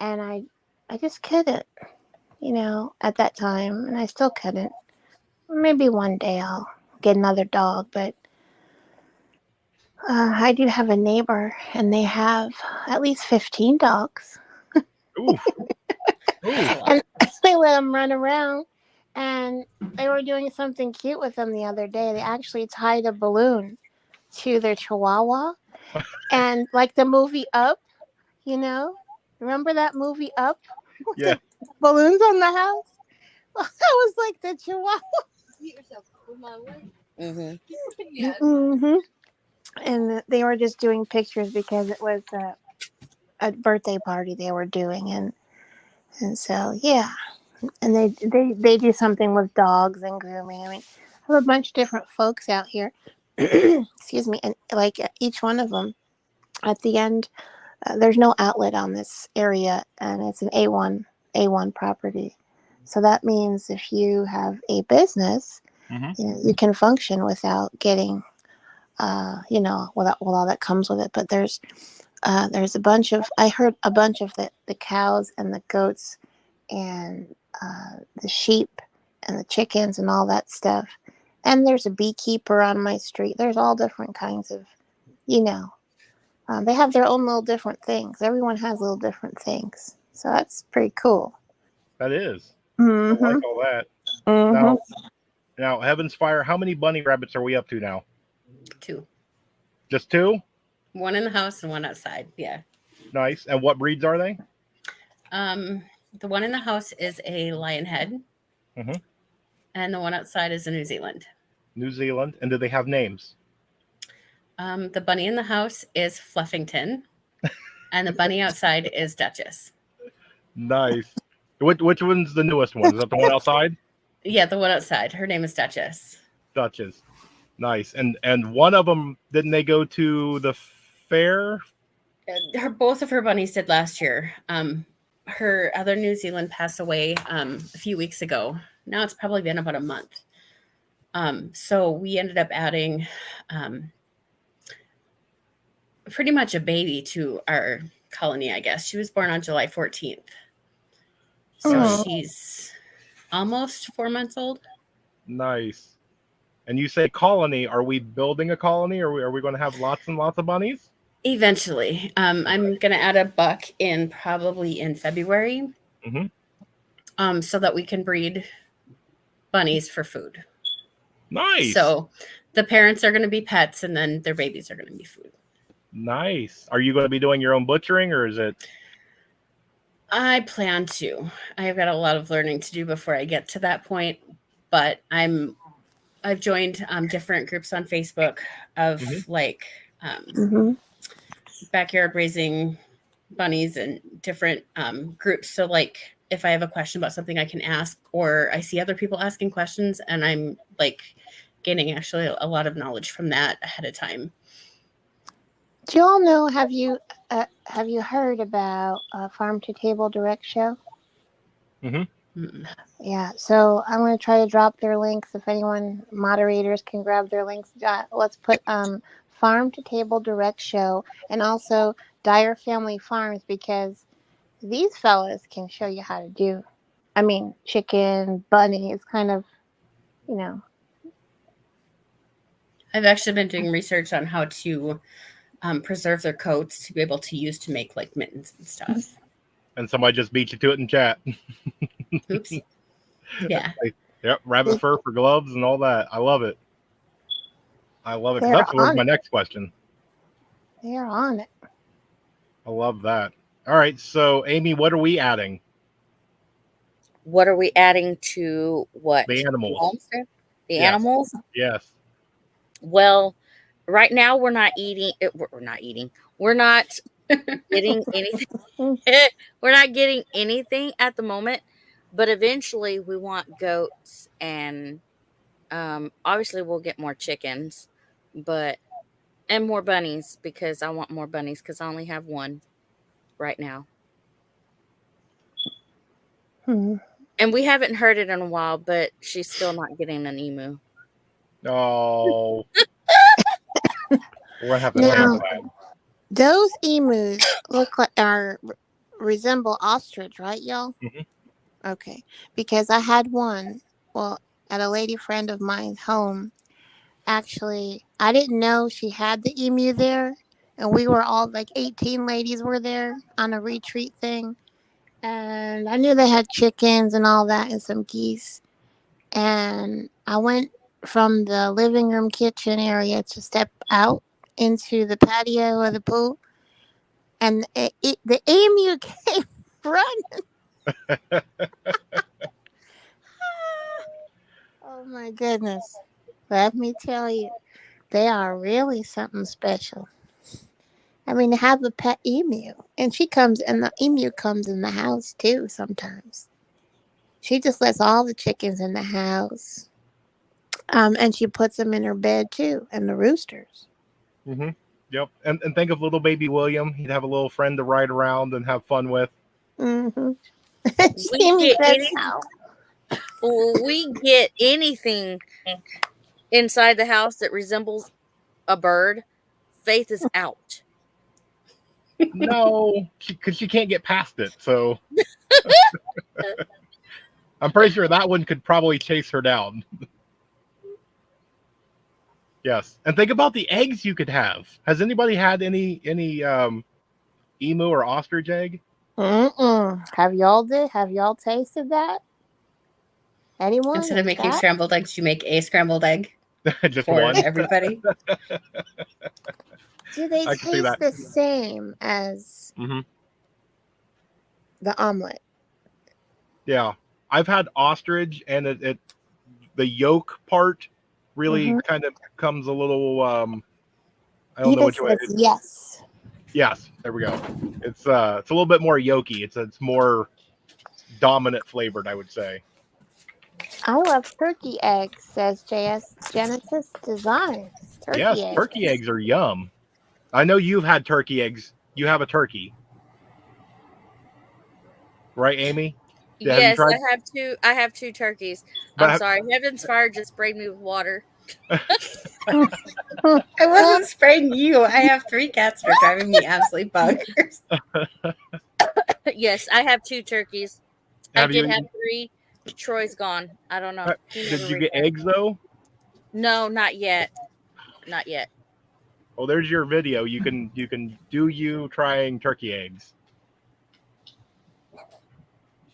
Speaker 4: and I just couldn't, at that time, and I still couldn't. Maybe one day I'll get another dog, but I do have a neighbor, and they have at least 15 dogs.
Speaker 2: Oof.
Speaker 6: That's a
Speaker 2: Oof.
Speaker 6: lot.
Speaker 4: And they let them run around, and they were doing something cute with them the other day. They actually tied a balloon to their chihuahua, and like the movie Up, remember that movie Up with
Speaker 2: Yeah.
Speaker 4: the balloons on the house? Well, that was like the chihuahua.
Speaker 3: Mm-hmm.
Speaker 4: Hmm. And they were just doing pictures because it was a birthday party they were doing, and so yeah. And they do something with dogs and grooming. I mean, I have a bunch of different folks out here. Excuse me, and like each one of them, at the end, there's no outlet on this area, and it's an A1 property. So that means if you have a business,
Speaker 2: Mm-hmm.
Speaker 4: you can function without getting, without all that comes with it. But there's I heard a bunch of the cows and the goats and the sheep and the chickens and all that stuff. And there's a beekeeper on my street. There's all different kinds of, they have their own little different things. Everyone has little different things. So that's pretty cool.
Speaker 2: That is.
Speaker 4: Mm-hmm.
Speaker 2: I like all that.
Speaker 4: Mm-hmm.
Speaker 2: Now, Heaven's Fire, how many bunny rabbits are we up to now?
Speaker 6: 2.
Speaker 2: Just 2?
Speaker 6: One in the house and one outside. Yeah.
Speaker 2: Nice. And what breeds are they?
Speaker 6: The one in the house is a lion head.
Speaker 2: Mm-hmm.
Speaker 6: And the one outside is a New Zealand.
Speaker 2: New Zealand. And do they have names?
Speaker 6: The bunny in the house is Fluffington, and the bunny outside is Duchess.
Speaker 2: Nice. Which one's the newest one? Is that the one outside?
Speaker 6: Yeah, the one outside. Her name is Duchess.
Speaker 2: Duchess. Nice. And one of them, didn't they go to the fair?
Speaker 6: Both of her bunnies did last year. Her other New Zealand passed away a few weeks ago. Now it's probably been about a month. So we ended up adding pretty much a baby to our colony, I guess. She was born on July 14th. So
Speaker 4: Oh.
Speaker 6: she's almost 4 months old.
Speaker 2: Nice. And you say colony, are we building a colony, or are we going to have lots and lots of bunnies?
Speaker 6: Eventually. I'm going to add a buck in probably in February.
Speaker 2: Mm-hmm.
Speaker 6: So that we can breed bunnies for food.
Speaker 2: Nice.
Speaker 6: So the parents are going to be pets and then their babies are going to be food.
Speaker 2: Nice. Are you going to be doing your own butchering, or is it?
Speaker 6: I plan to. I've got a lot of learning to do before I get to that point, but I've joined different groups on Facebook of like backyard raising bunnies and different groups. So like if I have a question about something I can ask, or I see other people asking questions, and I'm like gaining actually a lot of knowledge from that ahead of time.
Speaker 4: Do you all know? Have you heard about Farm to Table Direct Show?
Speaker 6: Mm-mm.
Speaker 4: Yeah. So I'm going to try to drop their links. If anyone moderators can grab their links, let's put Farm to Table Direct Show and also Dyer Family Farms, because these fellas can show you how to do. I mean, chicken, bunny. It's kind of, you know.
Speaker 6: I've actually been doing research on how to preserve their coats to be able to use to make like mittens and stuff.
Speaker 2: And somebody just beat you to it in chat.
Speaker 6: Oops. Yeah.
Speaker 2: Yep, rabbit fur for gloves and all that. I love it. I love it. 'Cause
Speaker 4: They're
Speaker 2: that's
Speaker 4: on
Speaker 2: my
Speaker 4: it.
Speaker 2: next question.
Speaker 4: They're on it.
Speaker 2: I love that. All right, so Amy, what are we adding?
Speaker 3: What are we adding to what?
Speaker 2: The animals.
Speaker 3: Homestead? The
Speaker 2: Yes.
Speaker 3: animals?
Speaker 2: Yes.
Speaker 3: Well, right now we're not eating. We're not eating. We're not getting anything. We're not getting anything at the moment, but eventually we want goats, and obviously we'll get more chickens, and more bunnies, because I want more bunnies because I only have one right now. And we haven't heard it in a while, but she's still not getting an emu.
Speaker 2: Oh. We're gonna have to
Speaker 4: Now,
Speaker 2: handle that.
Speaker 4: those emus look like resemble ostrich, right, y'all? Okay, because I had one. Well, at a lady friend of mine's home. Actually, I didn't know she had the emu there, and we were all like 18 ladies were there on a retreat thing, and I knew they had chickens and all that and some geese. And I went from the living room kitchen area to step out into the patio of the pool, and the emu came running. Oh my goodness. Let me tell you, they are really something special. I mean, to have a pet emu, and the emu comes in the house too sometimes. She just lets all the chickens in the house. And she puts them in her bed too, and the roosters.
Speaker 2: Yep. And think of little baby William. He'd have a little friend to ride around and have fun with.
Speaker 3: We get anything inside the house that resembles a bird, Faith is out.
Speaker 2: No, because she can't get past it. So I'm pretty sure that one could probably chase her down. Yes. And think about the eggs you could have. Has anybody had any emu or ostrich egg?
Speaker 4: Have y'all tasted that? Anyone?
Speaker 6: Instead of making scrambled eggs, you make a scrambled egg
Speaker 2: Just
Speaker 6: for
Speaker 2: one.
Speaker 6: everybody.
Speaker 4: Do they
Speaker 2: I can see
Speaker 4: taste
Speaker 2: that.
Speaker 4: the same as the omelet?
Speaker 2: Yeah. I've had ostrich, and the yolk part really kind of comes a little I don't know which way.
Speaker 4: Yes.
Speaker 2: Yes, there we go. It's a little bit more yolky. It's more dominant flavored, I would say.
Speaker 4: I love turkey eggs, says JS Genesis Designs.
Speaker 2: Yes,
Speaker 4: Turkey eggs.
Speaker 2: turkey eggs are yum. I know you've had turkey eggs. You have a turkey, right, Amy? Yeah, have you
Speaker 3: Yes,
Speaker 2: tried?
Speaker 3: I have two turkeys.
Speaker 2: But
Speaker 3: I'm sorry. Heaven's fire just sprayed me with water.
Speaker 6: I wasn't spraying you. I have 3 cats that are driving me absolutely bonkers.
Speaker 3: Yes, I have two turkeys. I
Speaker 2: have
Speaker 3: did
Speaker 2: you?
Speaker 3: have 3. Troy's gone. I don't know. He
Speaker 2: Did
Speaker 3: never
Speaker 2: you get
Speaker 3: returned.
Speaker 2: eggs though?
Speaker 3: No, not yet. Not yet.
Speaker 2: Oh, there's your video. You can do you trying turkey eggs.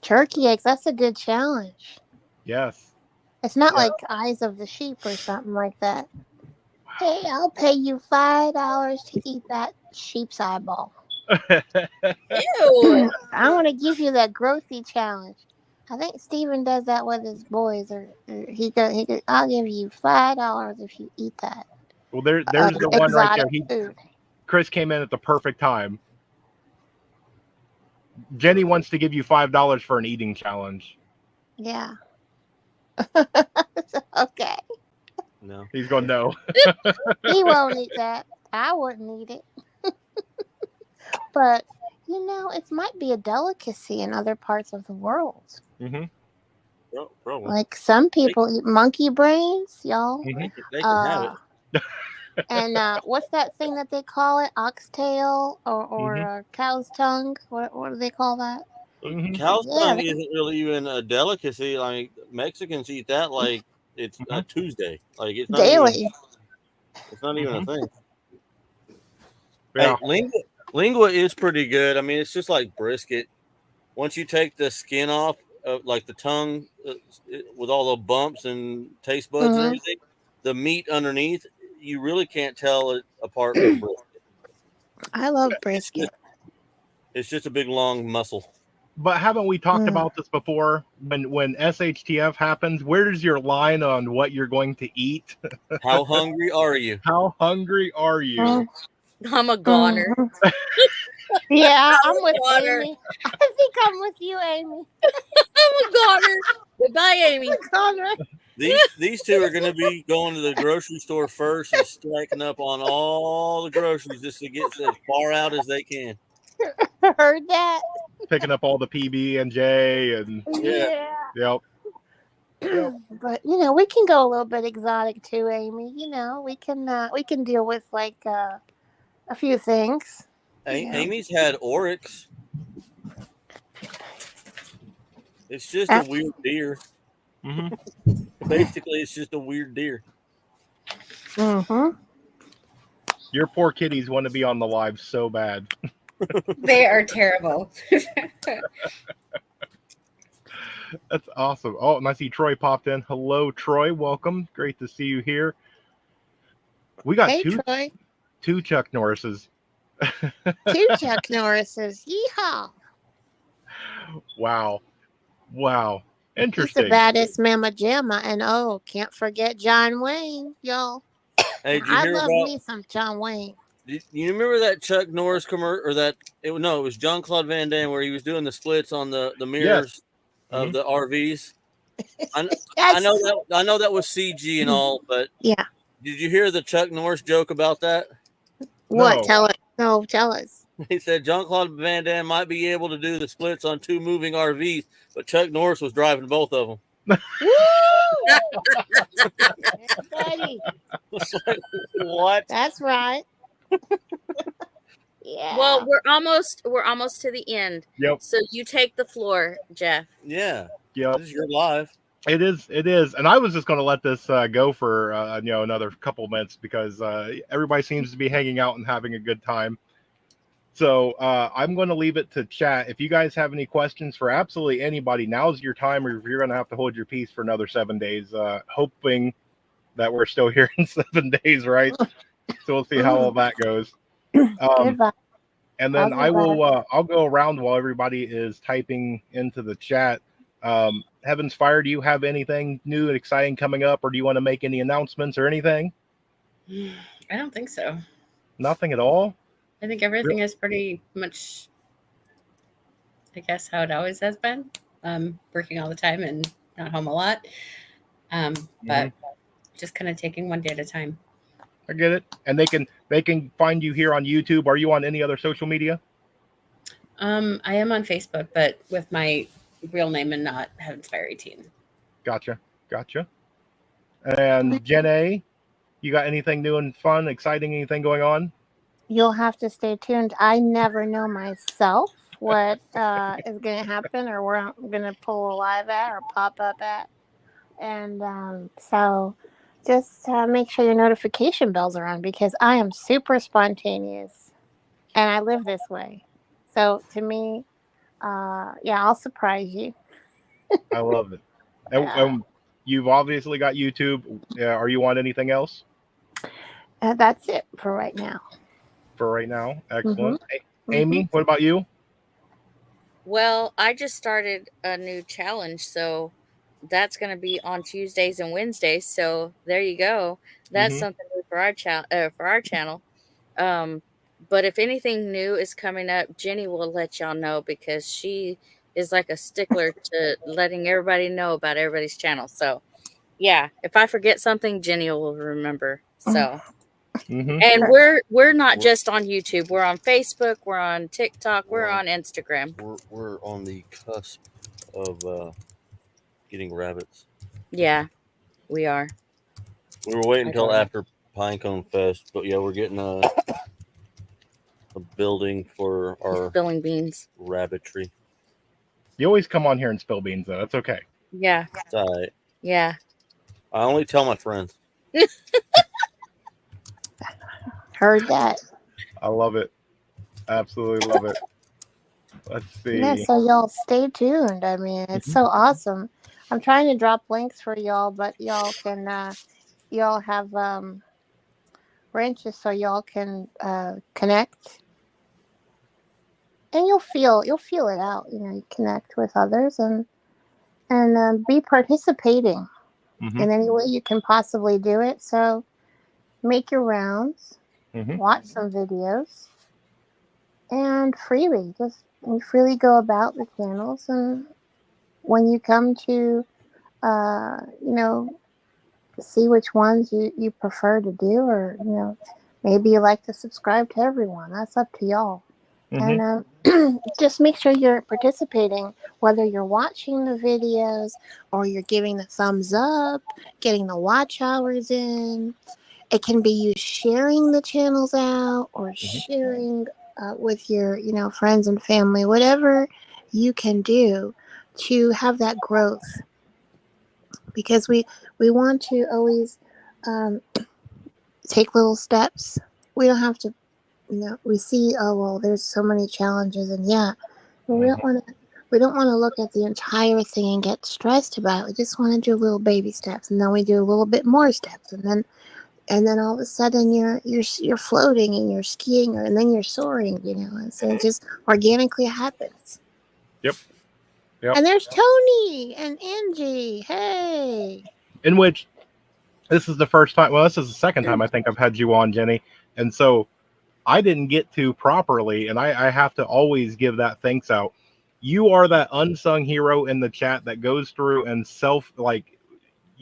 Speaker 4: Turkey eggs, that's a good challenge.
Speaker 2: Yes.
Speaker 4: It's not
Speaker 2: Yeah.
Speaker 4: like Eyes of the Sheep or something like that. Hey, I'll pay you $5 to eat that sheep's eyeball.
Speaker 3: Ew.
Speaker 4: I want to give you that growthy challenge. I think Steven does that with his boys, or he goes. I'll give you $5 if you eat that
Speaker 2: Well, there's the one right there.
Speaker 4: exotic food.
Speaker 2: Chris came in at the perfect time. Jenny wants to give you $5 for an eating challenge.
Speaker 4: Yeah. Okay.
Speaker 5: No.
Speaker 2: He's going no.
Speaker 4: He won't eat that. I wouldn't eat it. But it might be a delicacy in other parts of the world.
Speaker 2: Mm-hmm.
Speaker 5: Probably.
Speaker 4: Like some people eat monkey brains, y'all.
Speaker 2: Mm-hmm.
Speaker 5: They can have it.
Speaker 4: And what's that thing that they call it? Oxtail or cow's tongue? What do they call that?
Speaker 2: Mm-hmm.
Speaker 5: Cow's
Speaker 4: Yeah,
Speaker 5: tongue isn't really even a delicacy. Like Mexicans eat that like it's a Tuesday. Like it's not even.
Speaker 4: daily.
Speaker 5: It's not even a thing.
Speaker 2: Yeah.
Speaker 5: Hey, lingua is pretty good. I mean, it's just like brisket. Once you take the skin off, like the tongue, with all the bumps and taste buds and
Speaker 4: Mhm.
Speaker 5: everything, the meat underneath, you really can't tell it apart from brisket.
Speaker 4: I love brisket.
Speaker 5: It's just a big long muscle.
Speaker 2: But haven't we talked
Speaker 4: Mm.
Speaker 2: about this before? When SHTF happens, where's your line on what you're going to eat?
Speaker 5: How hungry are you?
Speaker 2: How hungry are you?
Speaker 4: Mm.
Speaker 3: I'm a goner.
Speaker 4: Mhm. Yeah, I'm with
Speaker 3: Water.
Speaker 4: Amy. I think I'm with you, Amy.
Speaker 3: I'm a goner. Goodbye, Amy.
Speaker 5: These two are going to be going to the grocery store first and stacking up on all the groceries just to get as far out as they can.
Speaker 4: Heard that?
Speaker 2: Picking up all the PB and J and
Speaker 5: Yeah.
Speaker 2: yep. Yep.
Speaker 4: But we can go a little bit exotic too, Amy. We can deal with like a few things. Yeah.
Speaker 5: Amy's had oryx. It's just a weird deer.
Speaker 2: Mm-hmm.
Speaker 5: Basically, it's just a weird deer.
Speaker 4: Mm-hmm.
Speaker 2: Your poor kitties want to be on the live so bad.
Speaker 6: They are terrible.
Speaker 2: That's awesome. Oh, and I see Troy popped in. Hello, Troy. Welcome. Great to see you here. We got
Speaker 4: Hey,
Speaker 2: two
Speaker 4: Troy.
Speaker 2: two Chuck Norrises.
Speaker 4: 2 Chuck Norrises. Yeehaw.
Speaker 2: Wow.
Speaker 4: He's
Speaker 2: Interesting.
Speaker 4: the baddest Mama Jamma. And can't forget John Wayne, y'all.
Speaker 5: Hey, did you
Speaker 4: I
Speaker 5: hear
Speaker 4: love
Speaker 5: about?
Speaker 4: me some John Wayne.
Speaker 5: You remember that Chuck Norris commercial, or that? It was John Claude Van Damme where he was doing the splits on the mirrors of the RVs. I know that was CG and all, but
Speaker 4: Yeah.
Speaker 5: did you hear the Chuck Norris joke about that?
Speaker 4: What?
Speaker 2: No.
Speaker 4: Tell us. No, tell us.
Speaker 5: He said John Claude Van Damme might be able to do the splits on 2 moving RVs, but Chuck Norris was driving both of them.
Speaker 4: Woo! Buddy.
Speaker 5: It's like, what?
Speaker 4: That's right. Yeah.
Speaker 3: Well, we're almost to the end.
Speaker 2: Yep.
Speaker 3: So you take the floor, Jeff.
Speaker 5: Yeah.
Speaker 2: Yep.
Speaker 5: This is your live.
Speaker 2: It is. And I was just going to let this go for another couple minutes because everybody seems to be hanging out and having a good time. So I'm going to leave it to chat. If you guys have any questions for absolutely anybody, now's your time, or if you're going to have to hold your peace for another 7 days, hoping that we're still here in 7 days, right? So we'll see how all that goes.
Speaker 4: Goodbye.
Speaker 2: And then
Speaker 4: I'll be back.
Speaker 2: I'll go around while everybody is typing into the chat. Heaven's Fire, do you have anything new and exciting coming up, or do you want to make any announcements or anything?
Speaker 6: I don't think so.
Speaker 2: Nothing at all?
Speaker 6: I think everything is pretty much, I guess, how it always has been. Working all the time and not home a lot. But just kind of taking one day at a time.
Speaker 2: I get it. And they can find you here on YouTube. Are you on any other social media?
Speaker 6: I am on Facebook, but with my real name and not Heaven's Fire 18.
Speaker 2: Gotcha. And Jenna, you got anything new and fun, exciting, anything going on?
Speaker 4: You'll have to stay tuned. I never know myself what is going to happen or where I'm going to pull a live at or pop up at. And so just make sure your notification bells are on, because I am super spontaneous and I live this way. So to me, I'll surprise you.
Speaker 2: I love it. And you've obviously got YouTube. Are you on anything else?
Speaker 4: That's it for right now.
Speaker 2: Excellent. Amy, what about you?
Speaker 3: Well, I just started a new challenge, so that's going to be on Tuesdays and Wednesdays. So there you go. That's something new for our channel. But if anything new is coming up, Jenny will let y'all know, because she is like a stickler to letting everybody know about everybody's channel. So yeah, if I forget something, Jenny will remember. So. And we're not just on YouTube. We're on Facebook. We're on TikTok. We're on Instagram.
Speaker 5: We're on the cusp of getting rabbits.
Speaker 3: Yeah, we are.
Speaker 5: We were waiting until after Pinecone Fest, but yeah, we're getting a building for our
Speaker 3: spilling beans
Speaker 5: rabbitry.
Speaker 2: You always come on here and spill beans, though. That's okay.
Speaker 3: Yeah.
Speaker 5: It's all right.
Speaker 3: Yeah.
Speaker 5: I only tell my friends.
Speaker 4: Heard that.
Speaker 2: I love it. Absolutely love it. Let's see.
Speaker 4: Yeah, so y'all stay tuned. I mean, it's so awesome. I'm trying to drop links for y'all, but y'all can y'all have branches so y'all can connect. And you'll feel it out, you connect with others and be participating in any way you can possibly do it. So make your rounds. Watch some videos, and freely go about the channels. And when you come to, see which ones you prefer to do, or maybe you like to subscribe to everyone. That's up to y'all. And just make sure you're participating, whether you're watching the videos or you're giving the thumbs up, getting the watch hours in. It can be you sharing the channels out, or sharing with your, friends and family, whatever you can do to have that growth. Because we want to always take little steps. We don't have to, we see, there's so many challenges, and we don't want to look at the entire thing and get stressed about it. We just want to do little baby steps, and then we do a little bit more steps, and then all of a sudden you're floating and you're skiing, and then you're soaring, and so it just organically happens.
Speaker 2: Yep.
Speaker 4: And there's Tony and Angie. Hey.
Speaker 2: In which this is the first time. Well, this is the second time I think I've had you on, Jenny, and so I didn't get to properly, and I have to always give that thanks out. You are that unsung hero in the chat that goes through and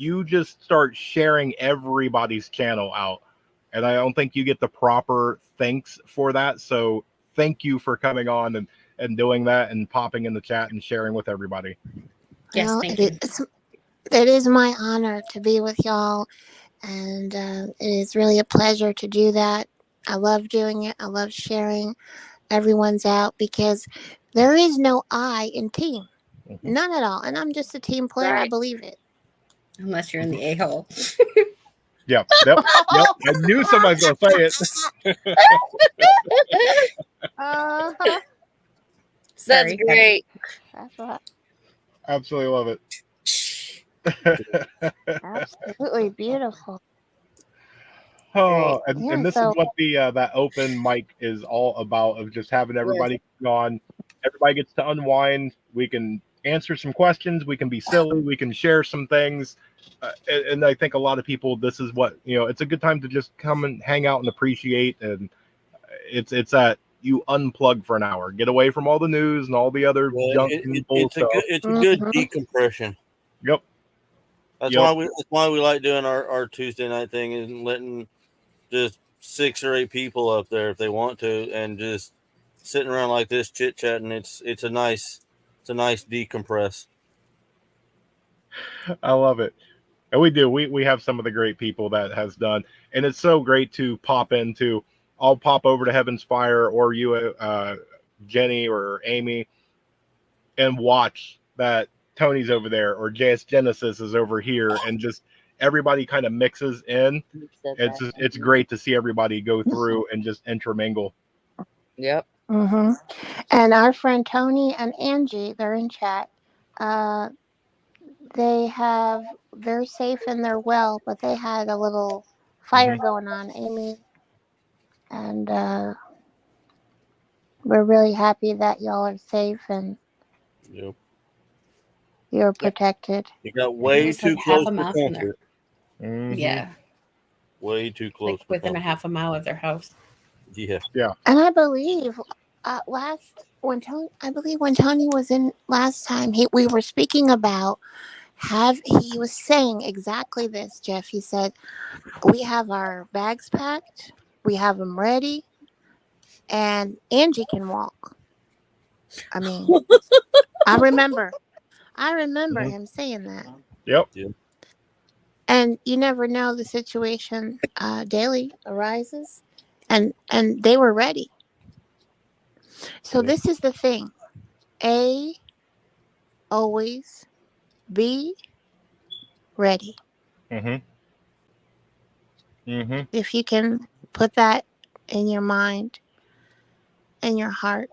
Speaker 2: you just start sharing everybody's channel out. And I don't think you get the proper thanks for that. So thank you for coming on and doing that and popping in the chat and sharing with everybody.
Speaker 6: Yes, thank you.
Speaker 4: It is my honor to be with y'all. And it is really a pleasure to do that. I love doing it. I love sharing. Everyone's out, because there is no I in team. None at all. And I'm just a team player. Right. I believe it.
Speaker 6: Unless you're in the a-hole.
Speaker 2: Yep. I knew somebody was going to say it.
Speaker 3: That's great.
Speaker 4: That's right.
Speaker 2: Absolutely love it.
Speaker 4: Absolutely beautiful.
Speaker 2: Oh, and this is what the that open mic is all about, of just having everybody on. Everybody gets to unwind. We can answer some questions. We can be silly. We can share some things. And I think a lot of people, this is what, it's a good time to just come and hang out and appreciate. And it's that you unplug for an hour, get away from all the news and all the other junk and bull stuff.
Speaker 5: It's a good decompression.
Speaker 2: Yep.
Speaker 5: That's
Speaker 2: Yep.
Speaker 5: why we like doing our Tuesday night thing and letting just 6 or 8 people up there if they want to, and just sitting around like this chit chatting. It's a nice decompress.
Speaker 2: I love it. And we do. We have some of the great people that has done, and it's so great to pop into. I'll pop over to Heaven's Fire or you, Jenny or Amy, and watch that Tony's over there or JS Genesis is over here, and just everybody kind of mixes in.
Speaker 3: You said
Speaker 2: It's
Speaker 3: that.
Speaker 2: just, it's great to see everybody go through and just intermingle.
Speaker 3: Yep.
Speaker 4: Mm-hmm. And our friend Tony and Angie, they're in chat. They're safe and they're well, but they had a little fire going on, Amy, and we're really happy that y'all are safe and
Speaker 5: Yep.
Speaker 4: you're protected.
Speaker 5: You got way
Speaker 6: There's
Speaker 5: too
Speaker 6: like half
Speaker 5: close
Speaker 6: a
Speaker 5: to
Speaker 6: mile from there.
Speaker 5: comfort.
Speaker 2: Mhm.
Speaker 6: Yeah,
Speaker 5: Way too close
Speaker 6: like
Speaker 5: to
Speaker 6: within a
Speaker 5: comfort.
Speaker 6: half a mile of their house.
Speaker 5: Yeah.
Speaker 4: And I believe when Tony was in last time, we were speaking about he was saying exactly this, Jeff. He said, we have our bags packed, we have them ready, and Angie can walk. I mean, I remember
Speaker 2: Mhm.
Speaker 4: him saying that.
Speaker 2: Yep.
Speaker 4: And you never know, the situation daily arises, and they were ready. So this is the thing: A, always be ready.
Speaker 2: Mhm. Mhm.
Speaker 4: If you can put that in your mind and your heart,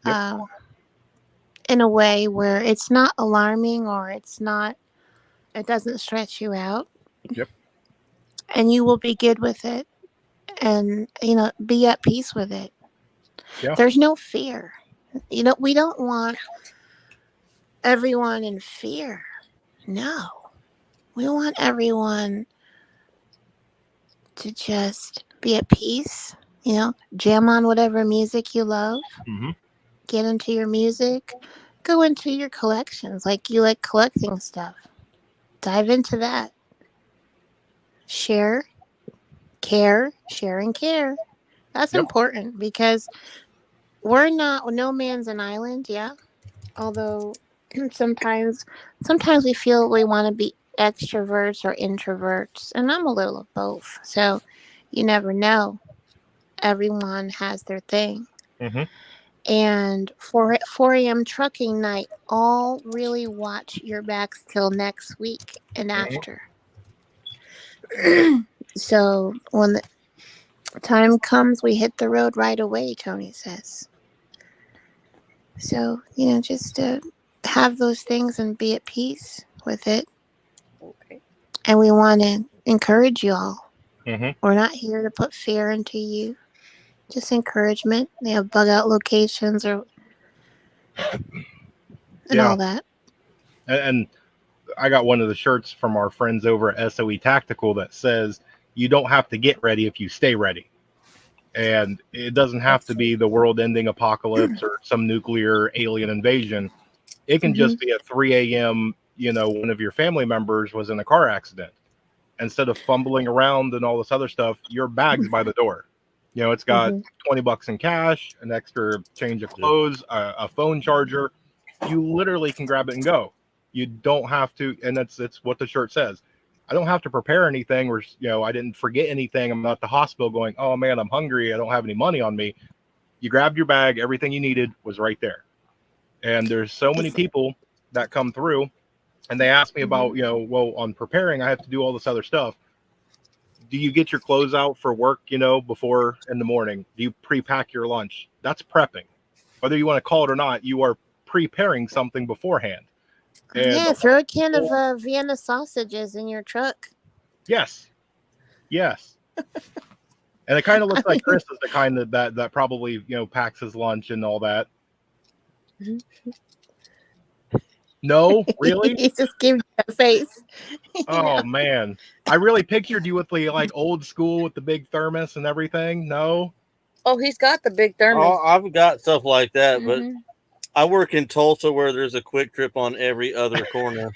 Speaker 2: Yep.
Speaker 4: in a way where it's not alarming or it doesn't stress you out.
Speaker 2: Yep.
Speaker 4: And you will be good with it, and be at peace with it.
Speaker 2: Yeah.
Speaker 4: There's no fear. We don't want everyone in fear. No. We want everyone to just be at peace, jam on whatever music you love,
Speaker 2: Mhm.
Speaker 4: get into your music, go into your collections. Like, you like collecting stuff, dive into that. Share and care. That's
Speaker 2: Yep.
Speaker 4: important, because we're not no man's an island, yeah. Although sometimes we feel we want to be extroverts or introverts, and I'm a little of both. So you never know. Everyone has their thing.
Speaker 2: Mhm.
Speaker 4: And for 4 a.m. trucking night, all really watch your backs till next week and
Speaker 2: Mhm.
Speaker 4: after. So when the time comes, we hit the road right away, Tony says. So, just have those things and be at peace with it.
Speaker 3: Okay.
Speaker 4: And we want to encourage you all.
Speaker 2: Mhm.
Speaker 4: We're not here to put fear into you, just encouragement. They have bug out locations and
Speaker 2: Yeah.
Speaker 4: all that.
Speaker 2: And I got one of the shirts from our friends over at SOE Tactical that says, "You don't have to get ready if you stay ready." And it doesn't have to be the world-ending apocalypse or some nuclear alien invasion. It can just be at 3 a.m. One of your family members was in a car accident. Instead of fumbling around and all this other stuff, your bag's by the door. It's got $20 in cash, an extra change of clothes, a phone charger. You literally can grab it and go. You don't have to, and that's what the shirt says. I don't have to prepare anything, or I didn't forget anything. I'm not at the hospital going, oh man, I'm hungry. I don't have any money on me. You grabbed your bag, everything you needed was right there. And there's so many people that come through, and they ask me about, well, on preparing, I have to do all this other stuff. Do you get your clothes out for work, before in the morning? Do you pre-pack your lunch? That's prepping. Whether you want to call it or not, you are preparing something beforehand. And
Speaker 4: Yeah, throw a can of Vienna sausages in your truck.
Speaker 2: yes. And it kind of looks like Chris is the kind that probably packs his lunch and all that. No, really?
Speaker 4: He just gave you a face.
Speaker 2: Oh man, I really pictured you with the old school with the big thermos and everything. No.
Speaker 3: Oh, he's got the big thermos.
Speaker 5: Oh, I've got stuff like that, but
Speaker 3: Mhm.
Speaker 5: I work in Tulsa where there's a Quick Trip on every other corner.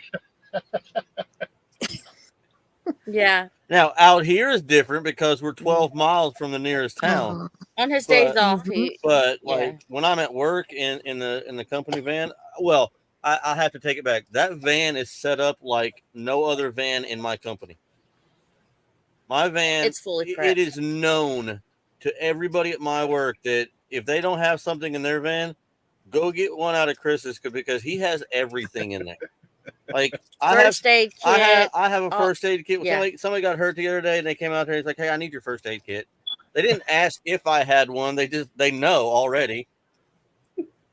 Speaker 7: Yeah.
Speaker 5: Now out here is different because we're 12 miles from the nearest town.
Speaker 4: Oh,
Speaker 7: On his days
Speaker 5: But
Speaker 7: off,
Speaker 4: mhm.
Speaker 7: he
Speaker 5: but
Speaker 7: yeah.
Speaker 5: like when I'm at work in the company van, well, I have to take it back. That van is set up like no other van in my company. My van,
Speaker 7: It's fully
Speaker 5: it
Speaker 7: prepped.
Speaker 5: is known to everybody at my work that if they don't have something in their van, go get one out of Chris's because he has everything in there. Like
Speaker 7: First aid kit.
Speaker 5: I have a
Speaker 7: all-
Speaker 5: first aid kit.
Speaker 7: yeah.
Speaker 5: Somebody got hurt the other day and they came out there. He's like, "Hey, I need your first aid kit." They didn't ask if I had one. They know already,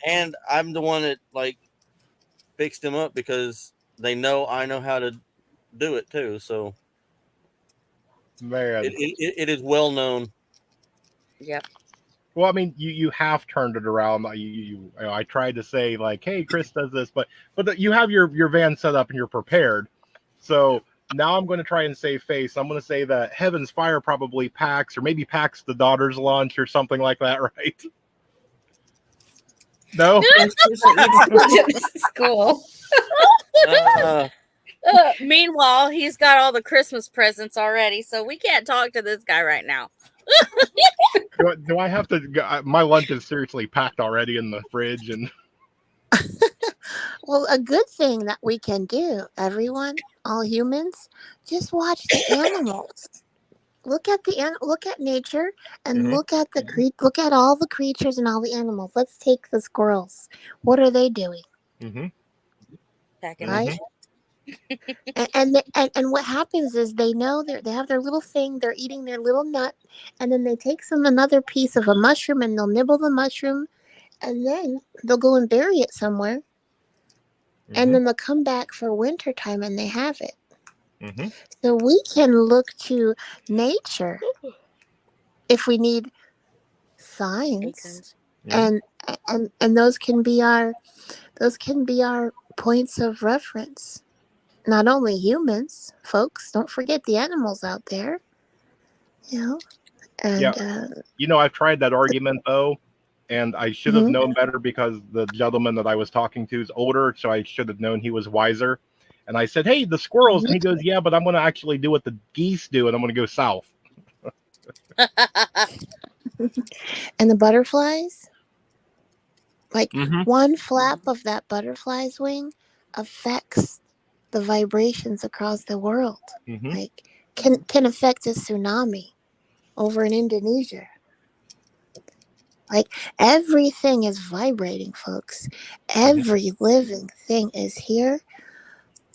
Speaker 5: and I'm the one that like fixed him up because they know I know how to do it too. So
Speaker 2: Man.
Speaker 5: it is well known.
Speaker 7: Yep.
Speaker 2: Well, I mean, you have turned it around. I tried to say like, "Hey, Chris does this," but you have your van set up and you're prepared. So now I'm going to try and save face. I'm going to say that Heaven's Fire probably packs, or maybe packs the daughter's lunch or something like that, right? No.
Speaker 6: School.
Speaker 7: Meanwhile, he's got all the Christmas presents already, so we can't talk to this guy right now.
Speaker 2: Do I have to? My lunch is seriously packed already in the fridge, and
Speaker 4: Well, a good thing that we can do, everyone, all humans, just watch the animals. Look at look at nature and
Speaker 2: Mhm.
Speaker 4: look at look at all the creatures and all the animals. Let's take the squirrels. What are they doing?
Speaker 2: mm-hmm.
Speaker 7: Packing
Speaker 2: Mhm.
Speaker 4: Right? And what happens is they know they have their little thing. They're eating their little nut, and then they take some another piece of a mushroom and they'll nibble the mushroom, and then they'll go and bury it somewhere, and then they'll come back for winter time and they have it.
Speaker 2: Mm-hmm.
Speaker 4: So we can look to nature if we need signs,
Speaker 2: Mhm.
Speaker 4: and those can be our points of reference. Not only humans, folks. Don't forget the animals out there. You know,
Speaker 2: Yeah.
Speaker 4: and
Speaker 2: I've tried that argument though, and I should have
Speaker 4: Mhm.
Speaker 2: known better because the gentleman that I was talking to is older, so I should have known he was wiser. And I said, "Hey, the squirrels," and he goes, "Yeah, but I'm going to actually do what the geese do, and I'm going to go south."
Speaker 4: and the butterflies. Like
Speaker 2: Mhm.
Speaker 4: one flap of that butterfly's wing affects the vibrations across the world.
Speaker 2: Mhm.
Speaker 4: Like can affect a tsunami over in Indonesia. Like everything is vibrating, folks. Every living thing is here.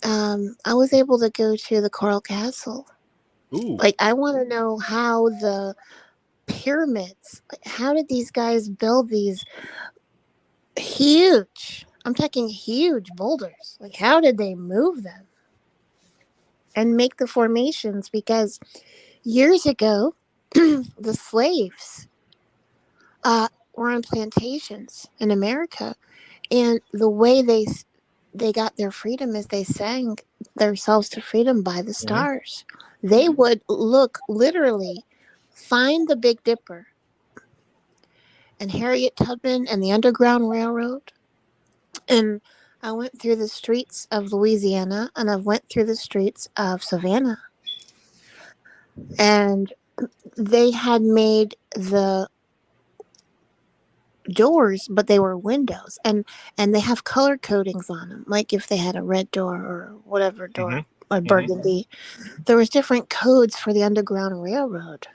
Speaker 4: I was able to go to the Coral Castle.
Speaker 2: Ooh.
Speaker 4: Like I want to know how the pyramids. Like, how did these guys build these huge? I'm talking huge boulders. Like how did they move them and make the formations? Because years ago, the slaves were on plantations in America, and the way they got their freedom is they sang themselves to freedom by the stars. They would look literally, find the Big Dipper and Harriet Tubman and the Underground Railroad. And I went through the streets of Louisiana and I went through the streets of Savannah. And they had made the doors, but they were windows, and they have color codings on them, like if they had a red door or whatever door, or burgundy. There was different codes for the Underground Railroad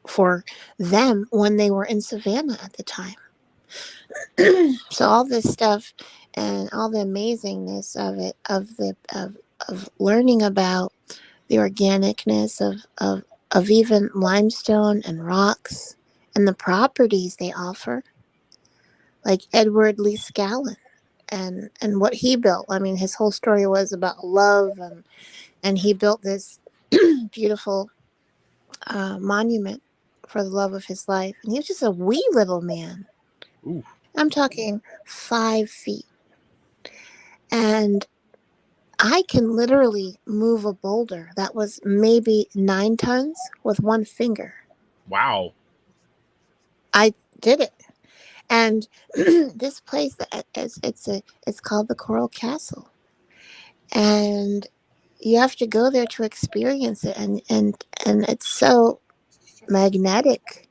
Speaker 4: for them when they were in Savannah at the time. So all this stuff and all the amazingness of it, of learning about the organicness of even limestone and rocks and the properties they offer, like Edward Lee Scallon and what he built. I mean, his whole story was about love, and he built this beautiful monument for the love of his life. And he was just a wee little man.
Speaker 2: Ooh.
Speaker 4: I'm talking 5 feet. And I can literally move a boulder that was maybe 9 tons with one finger.
Speaker 2: Wow.
Speaker 4: I did it. And this place, it's called the Coral Castle. and you have to go there to experience it, and it's so magnetic.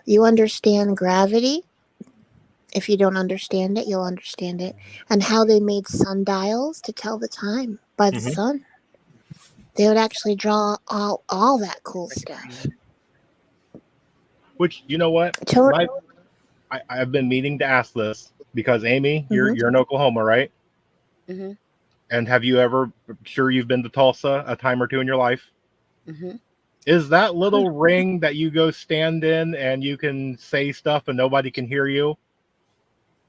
Speaker 4: You understand gravity. If you don't understand it, you'll understand it. And how they made sundials to tell the time by the
Speaker 2: Mhm.
Speaker 4: sun. They would actually draw all that cool stuff.
Speaker 2: Which, you know what?
Speaker 4: Totally.
Speaker 2: I've been meaning to ask this because Amy,
Speaker 4: Mhm.
Speaker 2: you're in Oklahoma, right?
Speaker 3: Mm-hmm.
Speaker 2: And have you ever, sure you've been to Tulsa a time or two in your life?
Speaker 3: Mm-hmm.
Speaker 2: Is that little ring that you go stand in and you can say stuff and nobody can hear you?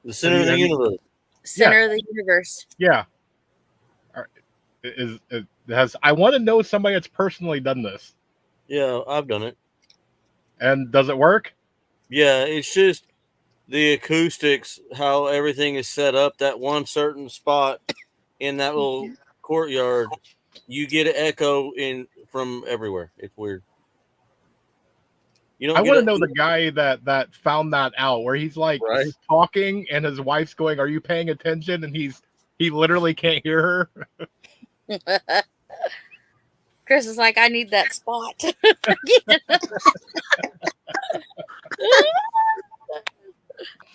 Speaker 5: The center of the universe.
Speaker 3: Center of the universe.
Speaker 2: Yeah. I want to know somebody that's personally done this.
Speaker 5: Yeah, I've done it.
Speaker 2: And does it work?
Speaker 5: Yeah, it's just the acoustics, how everything is set up. That one certain spot in that little courtyard, you get an echo from everywhere. It's weird. You don't
Speaker 2: I
Speaker 5: get
Speaker 2: want to
Speaker 5: it,
Speaker 2: know the guy that found that out, where he's like
Speaker 5: right?
Speaker 2: talking and his wife's going, "Are you paying attention?" And he literally can't hear her.
Speaker 3: Chris is like, I need that spot.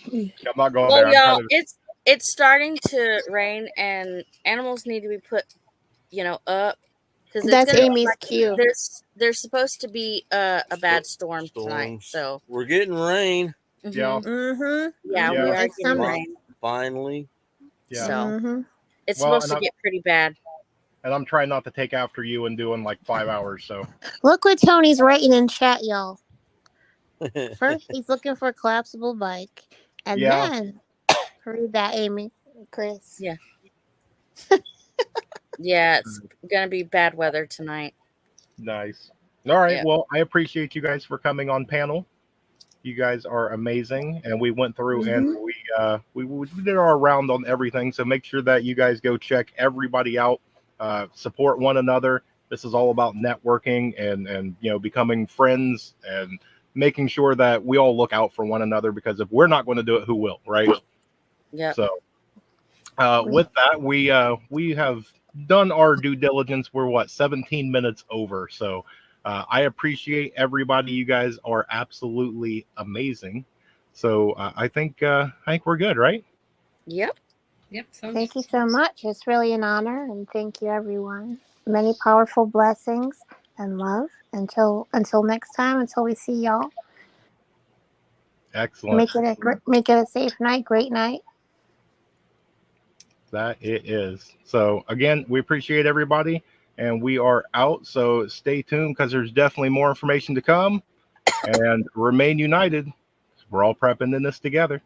Speaker 2: I'm not going
Speaker 3: Well,
Speaker 2: there. I'm
Speaker 3: y'all,
Speaker 2: trying to.
Speaker 3: it's starting to rain, and animals need to be put, up because it's
Speaker 4: That's
Speaker 3: gonna be
Speaker 4: Amy's
Speaker 3: like
Speaker 4: cue.
Speaker 3: there's supposed to be a bad storm tonight.
Speaker 5: Storms.
Speaker 3: So
Speaker 5: We're getting rain.
Speaker 2: Yeah.
Speaker 4: Mm-hmm.
Speaker 3: yeah, we
Speaker 2: Yeah.
Speaker 3: are
Speaker 4: It's
Speaker 3: getting
Speaker 4: summer.
Speaker 3: rain.
Speaker 5: Finally.
Speaker 2: Yeah.
Speaker 3: So
Speaker 4: Mm-hmm.
Speaker 3: it's
Speaker 2: Well,
Speaker 3: supposed to get pretty bad.
Speaker 2: and I'm trying not to take after you and doing like 5 hours. So
Speaker 4: Look what Tony's writing in chat, y'all. First, he's looking for a collapsible bike, and
Speaker 2: yeah,
Speaker 4: then read that, Amy, Chris.
Speaker 3: Yeah. Yeah, it's gonna be bad weather tonight.
Speaker 2: nice. All right.
Speaker 3: Yeah.
Speaker 2: Well, I appreciate you guys for coming on panel. You guys are amazing, and we went through and we did our round on everything. So make sure that you guys go check everybody out, support one another. This is all about networking and becoming friends and making sure that we all look out for one another, because if we're not going to do it, who will, right?
Speaker 3: Yeah.
Speaker 2: So with that, we have done our due diligence. We're 17 minutes over, so I appreciate everybody. You guys are absolutely amazing. So I think we're good, right?
Speaker 3: Yep.
Speaker 6: Yep.
Speaker 4: Thank you so much. It's really an honor, and thank you, everyone. Many powerful blessings and love. Until next time. Until we see y'all.
Speaker 2: Excellent.
Speaker 4: Make it a safe night. Great night.
Speaker 2: That it is. So again, we appreciate everybody, and we are out. So stay tuned, because there's definitely more information to come. And remain united. We're all prepping in this together.